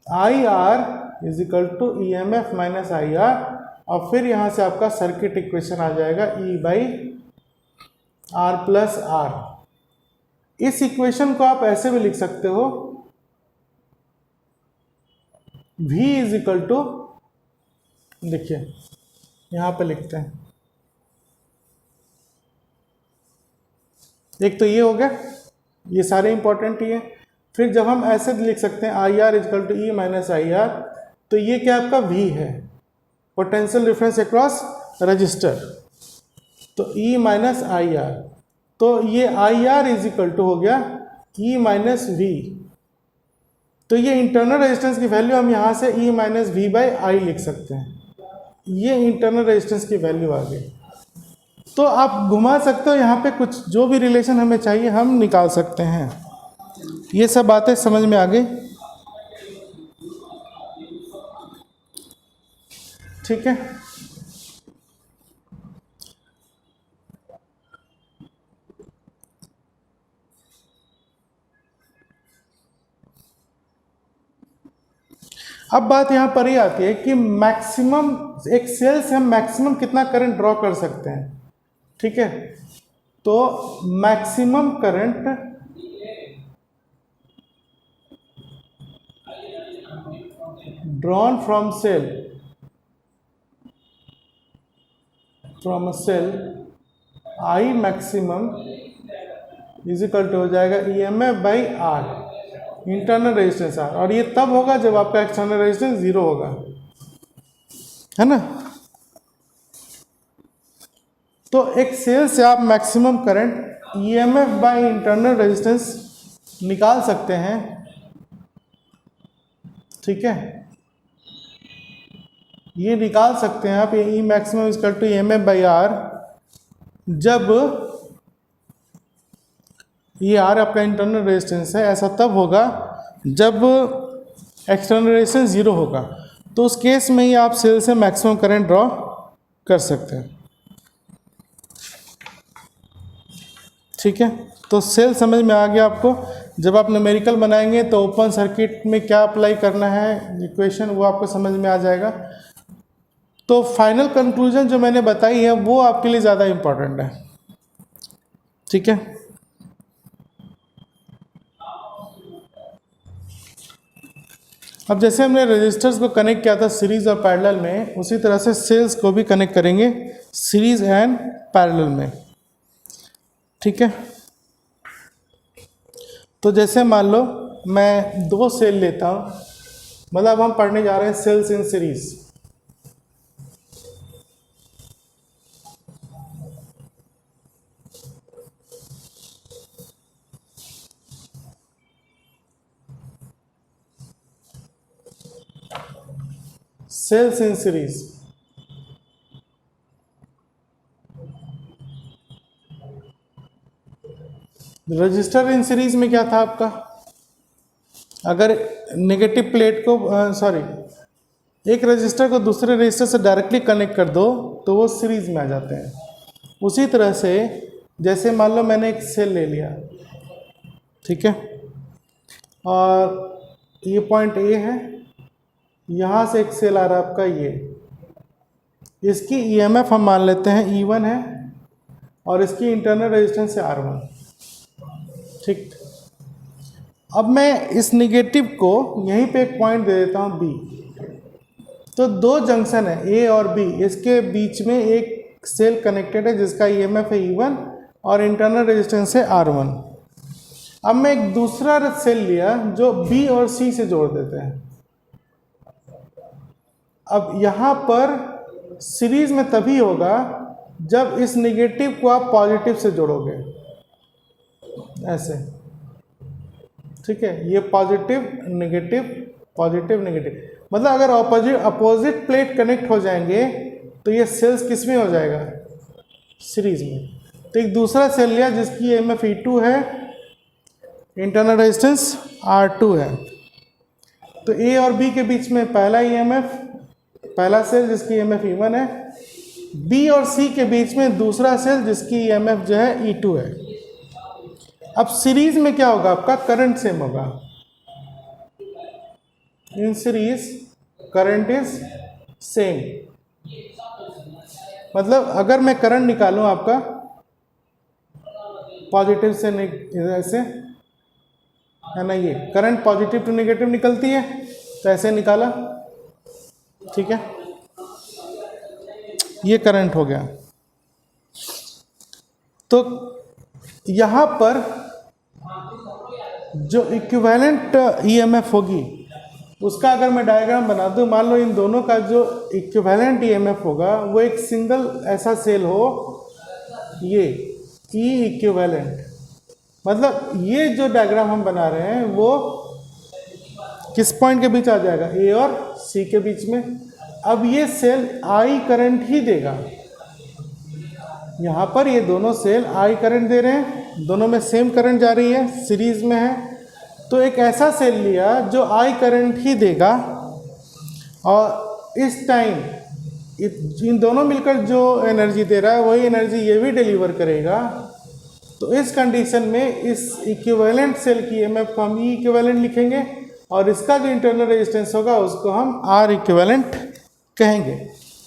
IR is equal to E M F minus I R, और फिर यहाँ से आपका सर्किट इक्वेशन आ जाएगा E by R plus R. इस इक्वेशन को आप ऐसे भी लिख सकते हो, V इज इक्वल टू, देखिए यहाँ पे लिखते हैं, एक तो ये हो गया, ये सारे इंपॉर्टेंट ही है। फिर जब हम ऐसे लिख सकते हैं I R is equal to E minus I R, तो ये क्या आपका वी है, पोटेंशियल डिफरेंस अक्रॉस रजिस्टर, तो ई माइनस आई आर, तो ये I R is equal to हो गया ई माइनस वी। तो ये इंटरनल रेजिस्टेंस की वैल्यू हम यहाँ से E minus we by I लिख सकते हैं, ये इंटरनल रेजिस्टेंस की वैल्यू आ गई। तो आप घुमा सकते हो यहाँ पे, कुछ जो भी रिलेशन हमें चाहिए हम निकाल सकते हैं। ये सब बातें समझ में आ गई, ठीक है। अब बात यहाँ पर ही आती है कि मैक्सिमम एक सेल से हम मैक्सिमम कितना करंट ड्रॉ कर सकते हैं, ठीक है। तो maximum current drawn from cell, from a cell, I maximum is equal to हो जाएगा E M F by R, internal resistance R, और ये तब होगा जब आपका एक्सटर्नल रेजिस्टेंस 0 होगा, है ना। तो एक सेल से आप maximum current E M F by internal resistance निकाल सकते हैं, ठीक है। ये निकाल सकते हैं आप, ये E maximum is equal to E M F by R, जब ये आर आपका इंटरनल रेजिस्टेंस है, ऐसा तब होगा जब एक्सटर्नल रेजिस्टेंस 0 होगा। तो उस केस में ही आप सेल से मैक्सिमम करंट ड्रॉ कर सकते हैं, ठीक है। तो सेल समझ में आ गया आपको। जब आप न्यूमेरिकल बनाएंगे तो ओपन सर्किट में क्या अप्लाई करना है इक्वेशन, वो आपको समझ में आ जाएगा। तो फाइनल कंक्लूजन जो मैंने बताई है वो आपके लिए ज़्यादा इम्पोर्टेंट है, ठीक है। अब जैसे हमने रजिस्टर्स को कनेक्ट किया था सीरीज और पैरेलल में, उसी तरह से सेल्स को भी कनेक्ट करेंगे सीरीज एंड पैरेलल में, ठीक है। तो जैसे मान लो मैं 2 सेल लेता हूँ, मतलब हम पढ़ने जा रहे हैं cells in series. Cells in series, resistor in series में क्या था आपका, अगर नेगेटिव प्लेट को एक रजिस्टर को दूसरे रजिस्टर से डायरेक्टली कनेक्ट कर दो तो वो सीरीज में आ जाते हैं। उसी तरह से जैसे मान लो मैंने एक सेल ले लिया, ठीक है, और ये पॉइंट ए है, यहाँ से एक सेल आ रहा है आपका ये, इसकी ईएमएफ हम मान लेते हैं E1 है और इसकी इंटरनल रेजिस्टेंस है R1, ठीक। अब मैं इस नेगेटिव को यहीं पे एक पॉइंट दे देता हूँ B, तो 2 जंक्शन है A और B, इसके बीच में एक सेल कनेक्टेड है जिसका ईएमएफ है E1 और इंटरनल रेजिस्टेंस है R1। अब मैं एक दूसरा सेल लिया जो B और C से जोड़ देते हैं। अब यहाँ पर सीरीज में तभी होगा जब इस नेगेटिव को आप पॉजिटिव से जोड़ोगे, ऐसे, ठीक है। ये पॉजिटिव नेगेटिव, पॉजिटिव नेगेटिव, मतलब अगर अपोजिट प्लेट कनेक्ट हो जाएंगे तो ये सेल्स किस में हो जाएगा, सीरीज में। तो एक दूसरा सेल लिया जिसकी ईएमएफ E2 है, इंटरनल रेजिस्टेंस R2 है, तो A और B के बीच में पहला ईएमएफ, पहला सेल जिसकी ईएमएफ E1 है, B और C के बीच में दूसरा सेल जिसकी ईएमएफ जो है E2 है। अब सीरीज में क्या होगा, आपका करंट सेम होगा, in series current is same. मतलब अगर मैं करंट निकालूं आपका पॉजिटिव से ऐसे, है ना, ये करंट पॉजिटिव टू नेगेटिव निकलती है, तो ऐसे निकाला, ठीक है, ये करंट हो गया। तो यहाँ पर जो इक्विवेलेंट ईएमएफ होगी उसका अगर मैं डायग्राम बना दूं, मान लो इन दोनों का जो इक्विवेलेंट ईएमएफ होगा वो एक सिंगल ऐसा सेल हो, ये ई इक्विवेलेंट, मतलब ये जो डायग्राम हम बना रहे हैं वो किस पॉइंट के बीच आ जाएगा, ए और सी के बीच में। अब ये सेल आई करंट ही देगा, यहाँ पर ये दोनों सेल आई करंट दे रहे हैं, दोनों में सेम करंट जा रही है, सीरीज में है। तो एक ऐसा सेल लिया जो आई करंट ही देगा और इस टाइम इन दोनों मिलकर जो एनर्जी दे रहा है वही एनर्जी ये भी डिलीवर करेगा। तो इस कंडीशन में इस इक्विवेलेंट सेल की ईएमएफ को हम ई इक्विवेलेंट लिखेंगे और इसका जो इंटरनल रेजिस्टेंस होगा उसको हम आर इक्विवेलेंट कहेंगे।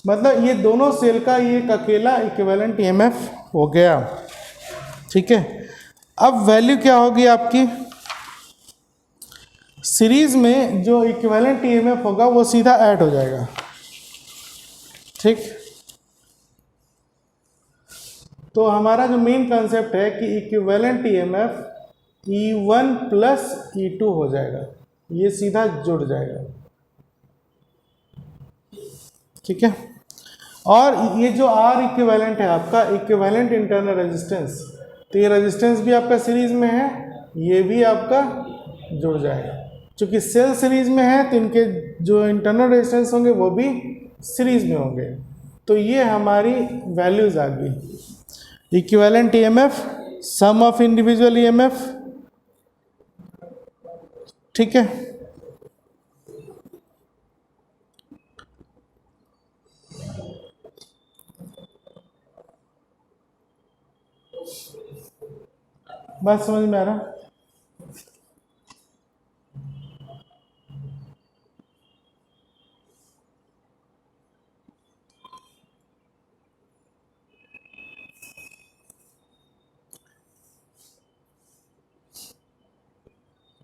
मतलब ये दोनों सेल का ये एक अकेला इक्विवेलेंट ईएमएफ हो गया। ठीक है, अब वैल्यू क्या होगी आपकी, सीरीज में जो इक्विवेलेंट ईएमएफ होगा वो सीधा ऐड हो जाएगा। ठीक, तो हमारा जो मेन कंसेप्ट है कि equivalent EMF E1 plus E2 हो जाएगा, ये सीधा जुड़ जाएगा। ठीक है, और ये जो R इक्विवेलेंट है आपका इक्विवेलेंट इंटरनल रेजिस्टेंस, तो ये रेजिस्टेंस भी आपका सीरीज में है, ये भी आपका जुड़ जाएगा। क्योंकि सेल सीरीज में है तो इनके जो इंटरनल रेजिस्टेंस होंगे वो भी सीरीज में होंगे। तो ये हमारी वैल्यूज आ गई, equivalent EMF, sum of individual EMF. ठीक है, बात समझ में आ रहा?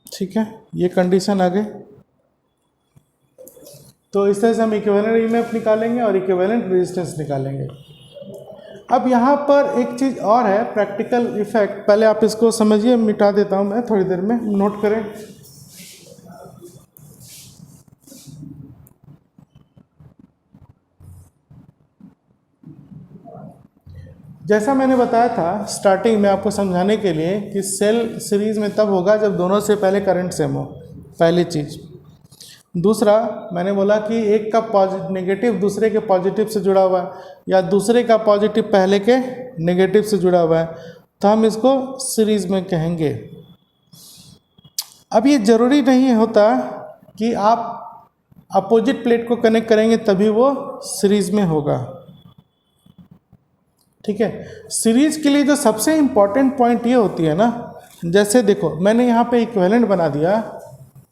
ठीक है, ये कंडीशन आ गई। तो इस तरह से हम इक्विवेलेंट ईएमएफ निकालेंगे और इक्विवेलेंट रेजिस्टेंस निकालेंगे। अब यहाँ पर एक चीज़ और है, प्रैक्टिकल इफेक्ट। पहले आप इसको समझिए, मिटा देता हूँ मैं थोड़ी देर में, नोट करें। जैसा मैंने बताया था स्टार्टिंग में आपको समझाने के लिए कि सेल सीरीज में तब होगा जब दोनों से पहले करंट सेम हो, पहली चीज़। दूसरा, मैंने बोला कि एक का नेगेटिव दूसरे के पॉजिटिव से जुड़ा हुआ है या दूसरे का पॉजिटिव पहले के नेगेटिव से जुड़ा हुआ है, तो हम इसको सीरीज में कहेंगे। अब ये ज़रूरी नहीं होता कि आप अपोजिट प्लेट को कनेक्ट करेंगे तभी वो सीरीज में होगा। ठीक है, सीरीज के लिए जो सबसे इम्पॉर्टेंट पॉइंट ये होती है ना, जैसे देखो मैंने यहाँ पे इक्विवेलेंट बना दिया,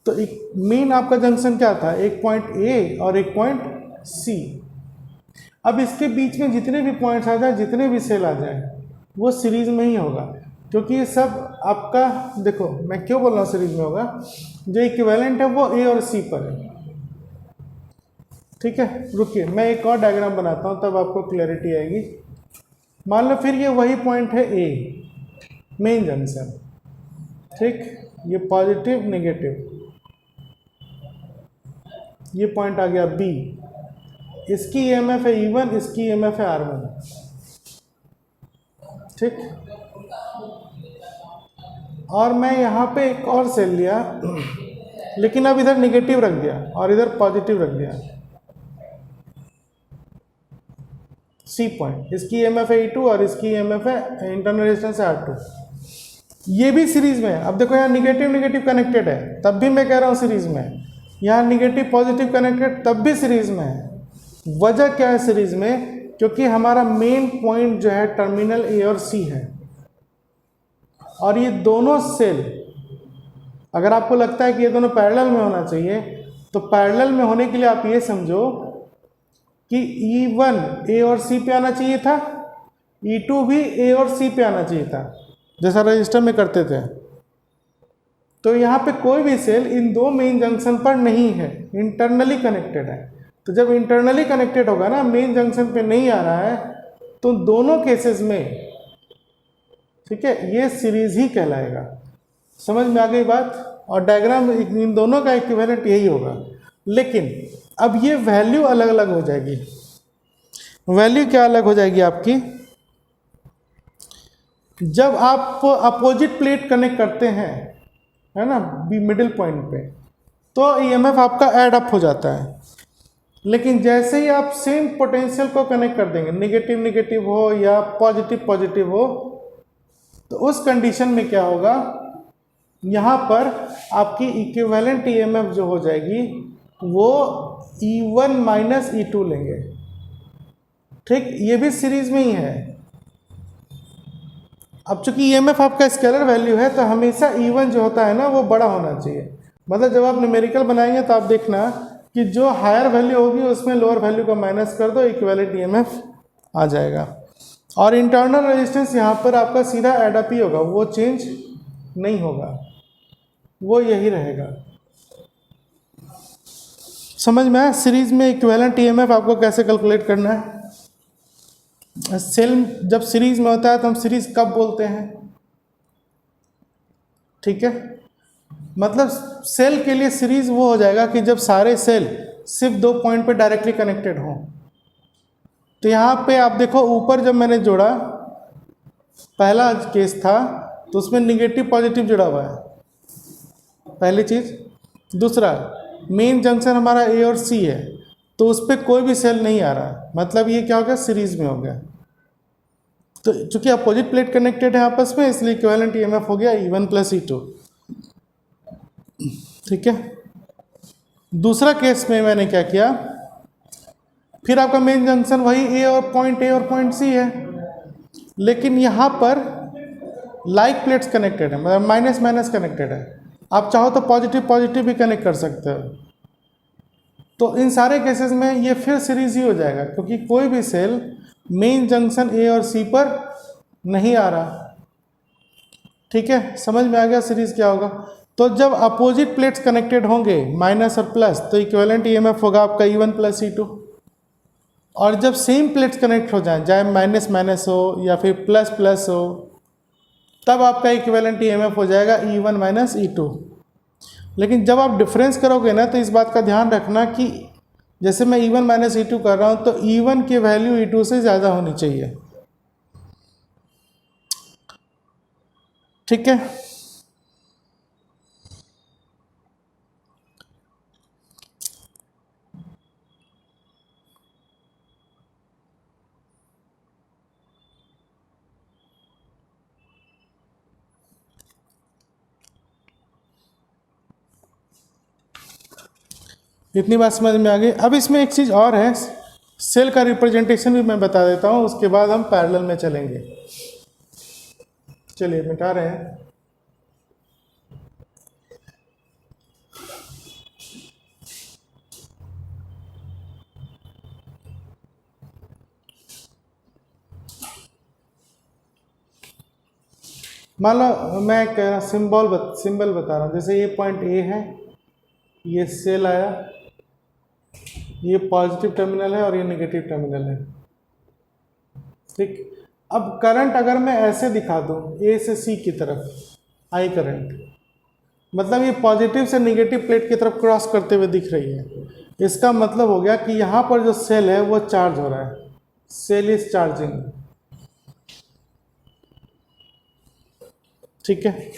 तो मेन आपका जंक्शन क्या था, एक पॉइंट ए और एक पॉइंट सी। अब इसके बीच में जितने भी पॉइंट्स आ जाए, जितने भी सेल आ जाए, वो सीरीज में ही होगा। क्योंकि ये सब आपका, देखो मैं क्यों बोल रहा हूँ सीरीज में होगा, जो इक्विवेलेंट है वो ए और सी पर है। ठीक है, रुकिए मैं एक और डायग्राम बनाता हूँ तब आपको क्लैरिटी आएगी। मान लो फिर ये वही पॉइंट है ए, मेन जंक्शन। ठीक, ये पॉजिटिव नेगेटिव, ये पॉइंट आ गया बी, इसकी ईएमएफ है E1, इसकी ईएमएफ है R1। ठीक, और मैं यहाँ पे एक और सेल लिया, लेकिन अब इधर नेगेटिव रख दिया और इधर पॉजिटिव रख दिया, सी पॉइंट, इसकी ईएमएफ है E2 और इसकी ईएमएफ है इंटरनल रेजिस्टेंस है R2। ये भी सीरीज में है। अब देखो यहाँ निगेटिव निगेटिव कनेक्टेड है, तब भी मैं कह रहा हूँ सीरीज में है। यहाँ निगेटिव पॉजिटिव कनेक्टेड, तब भी सीरीज में है। वजह क्या है सीरीज में? क्योंकि हमारा मेन पॉइंट जो है टर्मिनल ए और सी है, और ये दोनों सेल, अगर आपको लगता है कि ये दोनों पैरेलल में होना चाहिए, तो पैरेलल में होने के लिए आप ये समझो कि E1 ए और सी पे आना चाहिए था, E2 भी ए और सी पे आना चाहिए था, जैसा रजिस्टर में करते थे। तो यहाँ पे कोई भी सेल इन दो मेन जंक्शन पर नहीं है, इंटरनली कनेक्टेड है। तो जब इंटरनली कनेक्टेड होगा ना, मेन जंक्शन पे नहीं आ रहा है, तो दोनों केसेस में, ठीक है, ये सीरीज ही कहलाएगा। समझ में आ गई बात। और डायग्राम इन दोनों का इक्विवेलेंट यही होगा, लेकिन अब ये वैल्यू अलग अलग हो जाएगी। वैल्यू क्या अलग हो जाएगी आपकी? जब आप अपोजिट प्लेट कनेक्ट करते हैं, है ना, बी मिडिल पॉइंट पे, तो ईएमएफ आपका ऐड अप हो जाता है। लेकिन जैसे ही आप सेम पोटेंशियल को कनेक्ट कर देंगे, निगेटिव निगेटिव हो या पॉजिटिव पॉजिटिव हो, तो उस कंडीशन में क्या होगा, यहाँ पर आपकी इक्विवेलेंट ईएमएफ जो हो जाएगी वो E1 माइनस E2 लेंगे। ठीक, ये भी सीरीज में ही है। अब चूंकि ईएमएफ आपका स्केलर वैल्यू है, तो हमेशा E1 जो होता है ना वो बड़ा होना चाहिए। मतलब जब आप न्यूमेरिकल बनाएंगे तो आप देखना कि जो हायर वैल्यू होगी उसमें लोअर वैल्यू को माइनस कर दो, इक्विवेलेंट ईएमएफ आ जाएगा। और इंटरनल रेजिस्टेंस यहाँ पर आपका सीधा एडअप ही होगा, वो चेंज नहीं होगा, वो यही रहेगा। समझ में आया? सीरीज में इक्विवेलेंट ईएमएफ आपको कैसे कैलकुलेट करना है। सेल जब सीरीज में होता है तो हम सीरीज कब बोलते हैं? ठीक है, मतलब सेल के लिए सीरीज वो हो जाएगा कि जब सारे सेल सिर्फ दो पॉइंट पे डायरेक्टली कनेक्टेड हों। तो यहाँ पे आप देखो, ऊपर जब मैंने जोड़ा, पहला केस था तो उसमें निगेटिव पॉजिटिव जुड़ा हुआ है, पहली चीज़। दूसरा, मेन जंक्शन हमारा ए और सी है, तो उस पर कोई भी सेल नहीं आ रहा, मतलब ये क्या हो गया, सीरीज में हो गया। तो चूंकि अपोजिट प्लेट कनेक्टेड है आपस में, इसलिए इक्विवेलेंट ईएमएफ हो गया E1 प्लस E2। ठीक है, दूसरा केस में मैंने क्या किया, फिर आपका मेन जंक्शन वही ए और पॉइंट सी है, लेकिन यहाँ पर लाइक प्लेट्स कनेक्टेड है, मतलब माइनस माइनस कनेक्टेड है। आप चाहो तो पॉजिटिव पॉजिटिव भी कनेक्ट कर सकते हो। तो इन सारे केसेस में ये फिर सीरीज ही हो जाएगा, क्योंकि कोई भी सेल मेन जंक्शन ए और सी पर नहीं आ रहा। ठीक है, समझ में आ गया सीरीज क्या होगा। तो जब अपोजिट प्लेट्स कनेक्टेड होंगे, माइनस और प्लस, तो इक्विवेलेंट ईएमएफ होगा आपका E1 प्लस E2। और जब सेम प्लेट्स कनेक्ट हो जाएं, चाहे माइनस माइनस हो या फिर प्लस प्लस हो, तब आपका इक्विवेलेंट ईएमएफ हो जाएगा E1 माइनस E2। लेकिन जब आप डिफरेंस करोगे ना, तो इस बात का ध्यान रखना कि जैसे मैं E1 माइनस E2 कर रहा हूँ, तो E1 की वैल्यू E2 से ज़्यादा होनी चाहिए। ठीक है, इतनी बात समझ में आ गई। अब इसमें एक चीज़ और है, सेल का रिप्रेजेंटेशन भी मैं बता देता हूँ, उसके बाद हम पैरेलल में चलेंगे। चलिए मिटा रहे हैं। मान लो मैं एक सिंबल बता रहा हूँ, जैसे ये पॉइंट ए है, ये सेल आया, ये पॉजिटिव टर्मिनल है और ये नेगेटिव टर्मिनल है। ठीक, अब करंट अगर मैं ऐसे दिखा दूँ, ए से सी की तरफ आई करंट, मतलब ये पॉजिटिव से नेगेटिव प्लेट की तरफ क्रॉस करते हुए दिख रही है, इसका मतलब हो गया कि यहाँ पर जो सेल है वो चार्ज हो रहा है, सेल इज चार्जिंग। ठीक है,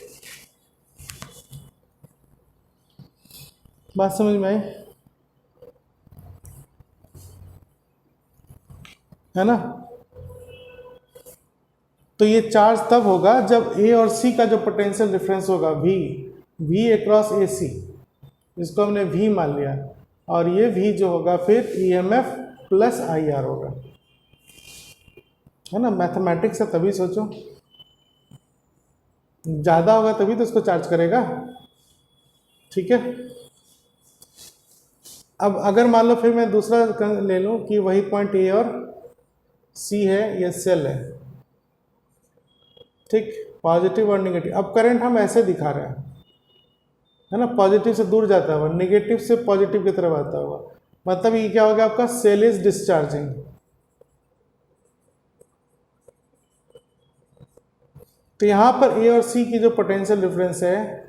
बात समझ में आई है ना। तो ये चार्ज तब होगा जब ए और सी का जो पोटेंशियल डिफरेंस होगा V अक्रॉस AC, इसको हमने V मान लिया, और ये V जो होगा फिर EMF प्लस IR होगा, है ना। मैथमेटिक्स से तभी सोचो, ज़्यादा होगा तभी तो इसको चार्ज करेगा। ठीक है, अब अगर मान लो फिर मैं दूसरा ले लूँ कि वही पॉइंट ए और सी है, ये सेल है, ठीक, पॉजिटिव और नेगेटिव। अब करंट हम ऐसे दिखा रहे हैं, है ना, पॉजिटिव से दूर जाता हुआ, नेगेटिव से पॉजिटिव की तरफ आता हुआ, मतलब ये क्या होगा आपका, सेल इज डिस्चार्जिंग। तो यहाँ पर ए और सी की जो पोटेंशियल डिफरेंस है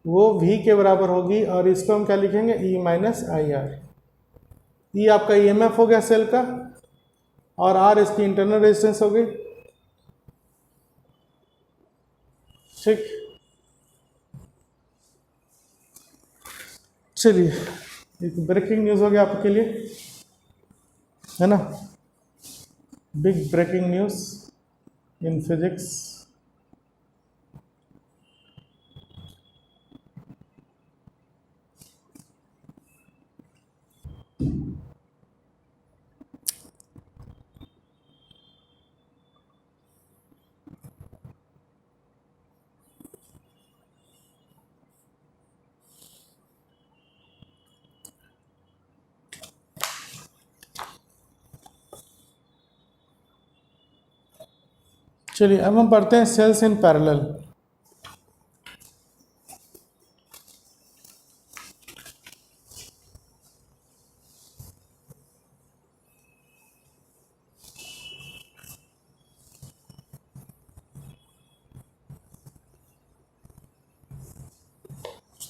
वो V के बराबर होगी, और इसको हम क्या लिखेंगे, E माइनस आई आर। ई आपका EMF हो गया सेल का, और R इसकी इंटरनल रेजिस्टेंस हो गई। ठीक, चलिए एक ब्रेकिंग न्यूज़ हो गया आपके लिए, है ना, big breaking news in physics. चलिए अब हम पढ़ते हैं सेल्स इन पैरेलल।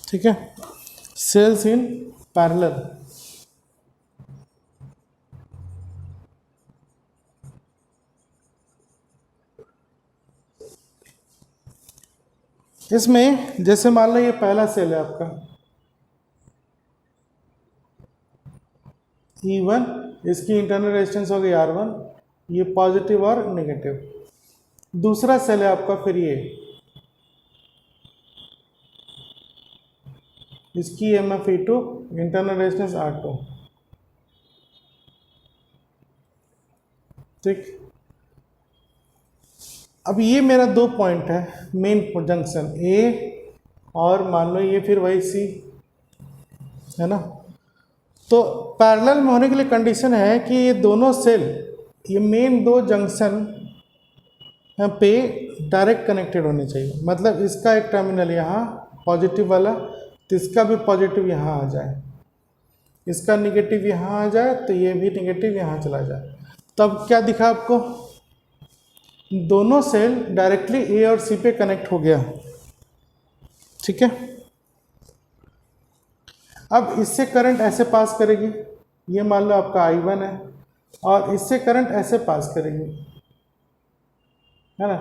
ठीक है, सेल्स इन पैरेलल। इसमें जैसे मान लो ये पहला सेल है आपका E1, इसकी इंटरनल रेजिस्टेंस हो गई R1, ये पॉजिटिव और नेगेटिव। दूसरा सेल है आपका फिर ये, इसकी EMF E2, internal resistance R2। ठीक, अब ये मेरा दो पॉइंट है मेन जंक्शन ए, और मान लो ये फिर वही सी, है ना। तो पैरेलल में होने के लिए कंडीशन है कि ये दोनों सेल, ये मेन दो जंक्शन पे डायरेक्ट कनेक्टेड होने चाहिए। मतलब इसका एक टर्मिनल यहाँ पॉजिटिव वाला, तो इसका भी पॉजिटिव यहाँ आ जाए, इसका निगेटिव यहाँ आ जाए, तो ये भी निगेटिव यहाँ चला जाए। तब क्या दिखा आपको, दोनों सेल डायरेक्टली ए और सी पे कनेक्ट हो गया। ठीक है, अब इससे करंट ऐसे पास करेगी, ये मान लो आपका I1 है, और इससे करंट ऐसे पास करेगी, है ना।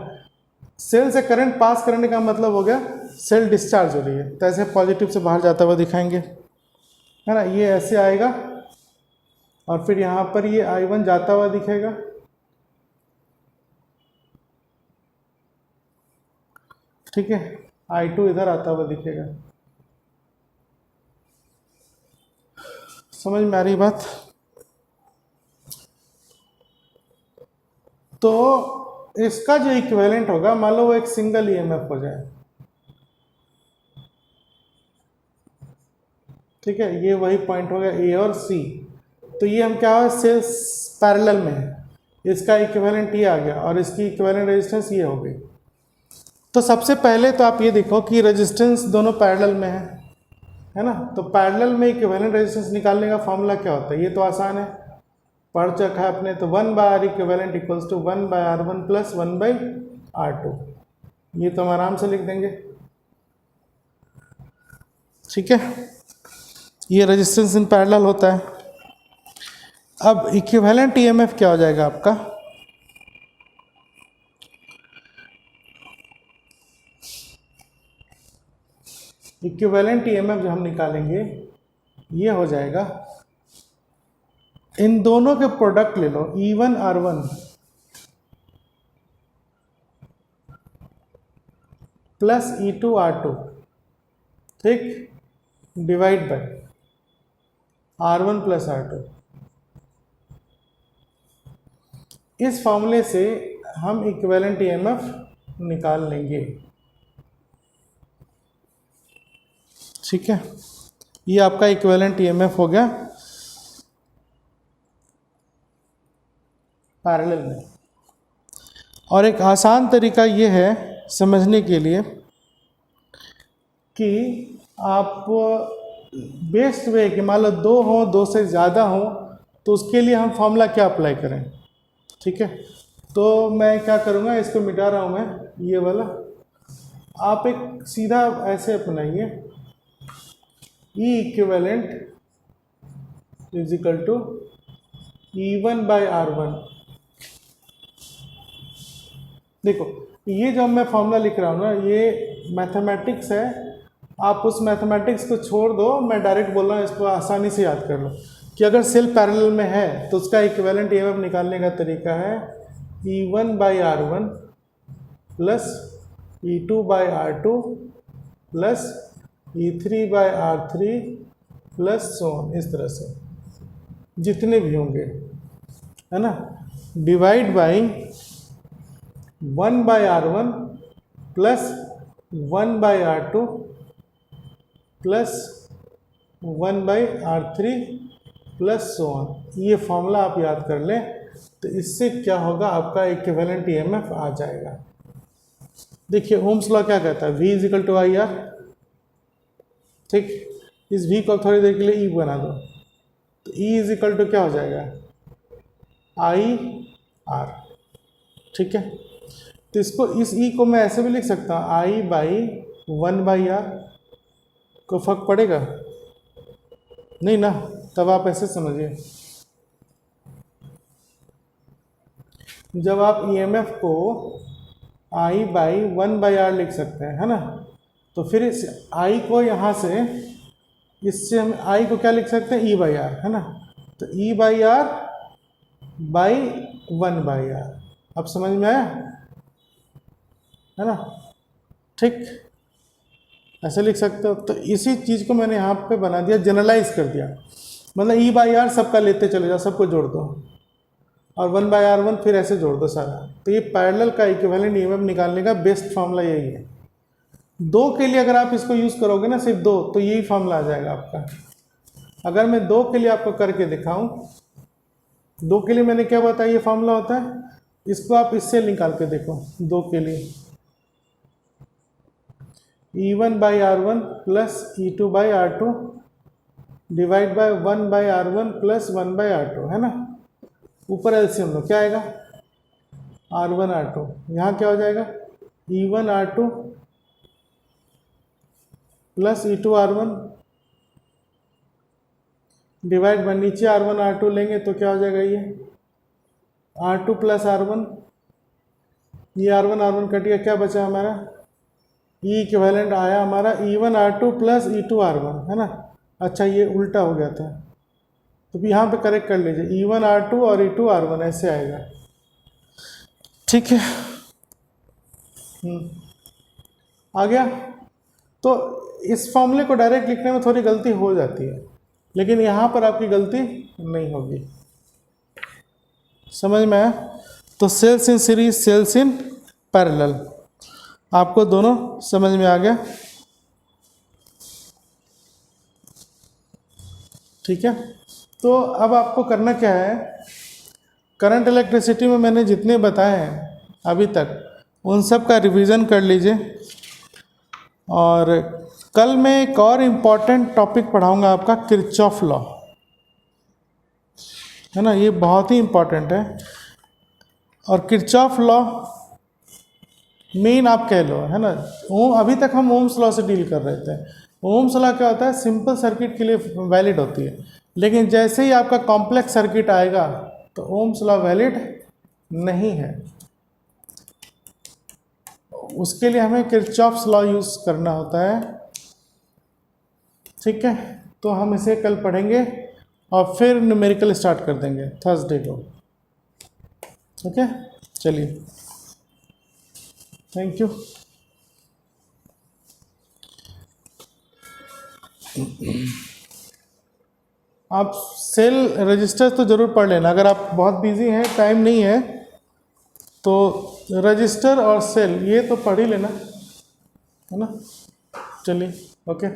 सेल से करंट पास करने का मतलब हो गया सेल डिस्चार्ज हो रही है, तो ऐसे पॉजिटिव से बाहर जाता हुआ दिखाएंगे, है ना। ये ऐसे आएगा, और फिर यहाँ पर ये I1 जाता हुआ दिखेगा, ठीक है, I2 इधर आता हुआ दिखेगा। समझ में आ रही बात। तो इसका जो इक्विवेलेंट होगा, मान लो वो एक सिंगल EMF हो जाए, ठीक है, ये वही पॉइंट हो गया ए और सी। तो ये हम क्या हुआ, सेल्स पैरेलल में है, इसका इक्विवेलेंट ये आ गया, और इसकी इक्विवेलेंट रेजिस्टेंस ये हो गई। तो सबसे पहले तो आप ये देखो कि रेजिस्टेंस दोनों पैरेलल में है ना। तो पैरेलल में इक्विवेलेंट रेजिस्टेंस निकालने का फॉर्मूला क्या होता है, ये तो आसान है, पढ़ चुका है आपने। तो 1/R equivalent equals to 1/R1 plus 1/R2, ये तो हम आराम से लिख देंगे। ठीक है, ये रेजिस्टेंस इन पैरेलल होता है। अब इक्विवेलेंट EMF क्या हो जाएगा आपका, इक्विवेलेंट EMF जो हम निकालेंगे ये हो जाएगा, इन दोनों के प्रोडक्ट ले लो, E1 R1 plus E2 R2, ठीक, divide by R1 plus R2। इस फॉर्मूले से हम इक्विवेलेंट EMF निकाल लेंगे। ठीक है, ये आपका इक्विवेलेंट EMF हो गया पैरेलल में। और एक आसान तरीका ये है समझने के लिए कि आप बेस्ट वे कि मान लो दो हो, दो से ज़्यादा हो, तो उसके लिए हम फॉर्मूला क्या अप्लाई करें। ठीक है, तो मैं क्या करूँगा, इसको मिटा रहा हूँ मैं, ये वाला। आप एक सीधा ऐसे अपनाइए, E equivalent is equal to E1/R1। देखो ये जो मैं फॉर्मूला लिख रहा हूँ ना, ये मैथमेटिक्स है। आप उस मैथमेटिक्स को छोड़ दो, मैं डायरेक्ट बोल रहा हूँ, इसको आसानी से याद कर लो कि अगर सेल पैरेलल में है तो उसका इक्विवेलेंट ईएमएफ निकालने का तरीका है E1/R1 plus E2/R2 plus E3/R3 plus so on, इस तरह से जितने भी होंगे, है ना, divide by 1/R1 plus 1/R2 plus 1/R3 plus so on. ये फॉर्मूला आप याद कर लें, तो इससे क्या होगा, आपका इक्विवेलेंट ईएमएफ आ जाएगा। देखिए ओम्स लॉ क्या कहता है, V is equal to I R. ठीक, इस V को थोड़ी देर के लिए E बना दो, तो E इज इक्वल टू क्या हो जाएगा, आई आर। ठीक है, तो इसको, इस E को मैं ऐसे भी लिख सकता हूँ, I/1/R। को फर्क पड़ेगा नहीं ना, तब आप ऐसे समझिए, जब आप ईएमएफ को I/1/R लिख सकते हैं, है ना, तो फिर इस I को यहाँ से, इससे हम I को क्या लिख सकते हैं, E/R, है ना, तो E/R बाई 1/R। अब समझ में आया, है ना। ठीक, ऐसे लिख सकते हो। तो इसी चीज़ को मैंने यहाँ पे बना दिया, जनरलाइज कर दिया, मतलब E/R सबका लेते चले जाओ, सबको जोड़ दो, और 1/R1 फिर ऐसे जोड़ दो सारा। तो ये पैरेलल का इक्विवेलेंट ईएमएफ निकालने का बेस्ट फार्मूला यही है। दो के लिए अगर आप इसको यूज़ करोगे ना, सिर्फ दो, तो यही फार्मूला आ जाएगा आपका। अगर मैं दो के लिए आपको करके दिखाऊं, दो के लिए मैंने क्या बताया, ये फार्मूला होता है, इसको आप इससे निकाल के देखो। दो के लिए E1/R1 plus E2/R2 divide by 1/R1 plus 1/R2, है ना। ऊपर एलसीएम लो, क्या आएगा, R1/R2, यहाँ क्या हो जाएगा, E1/R2 plus E2/R1 divide by, नीचे R1/R2 लेंगे तो क्या हो जाएगा, ये R2 प्लस R1, ये R1/R1 कट गया, क्या बचा हमारा, E इक्विवेलेंट आया हमारा E1/R2 प्लस E2/R1, है ना। अच्छा ये उल्टा हो गया था, तो यहाँ पे करेक्ट कर लीजिए, E1/R2 और E2/R1 ऐसे आएगा। ठीक है, आ गया। तो इस फॉर्मूले को डायरेक्ट लिखने में थोड़ी गलती हो जाती है, लेकिन यहाँ पर आपकी गलती नहीं होगी। समझ में आया। तो cells in series, cells in parallel, आपको दोनों समझ में आ गया। ठीक है, तो अब आपको करना क्या है, करंट इलेक्ट्रिसिटी में मैंने जितने बताए हैं अभी तक, उन सब का रिवीजन कर लीजिए। और कल मैं एक और इम्पॉर्टेंट टॉपिक पढ़ाऊंगा आपका, किरचॉफ लॉ, है ना, ये बहुत ही इम्पॉर्टेंट है। और किरचॉफ लॉ मेन आप कह लो, है ना। अभी तक हम ओम्स लॉ से डील कर रहे थे। ओम्स लॉ क्या होता है, सिंपल सर्किट के लिए वैलिड होती है, लेकिन जैसे ही आपका कॉम्प्लेक्स सर्किट आएगा तो ओम्स लॉ वैलिड नहीं है। उसके लिए हमें किरचॉफ्स लॉ यूज़ करना होता है। ठीक है, तो हम इसे कल पढ़ेंगे और फिर न्यूमेरिकल स्टार्ट कर देंगे थर्सडे को। ओके, चलिए, थैंक यू। आप सेल रजिस्टर तो ज़रूर पढ़ लेना, अगर आप बहुत बिजी हैं, टाइम नहीं है, तो रजिस्टर और सेल ये तो पढ़ ही लेना, है ना। चलिए, ओके।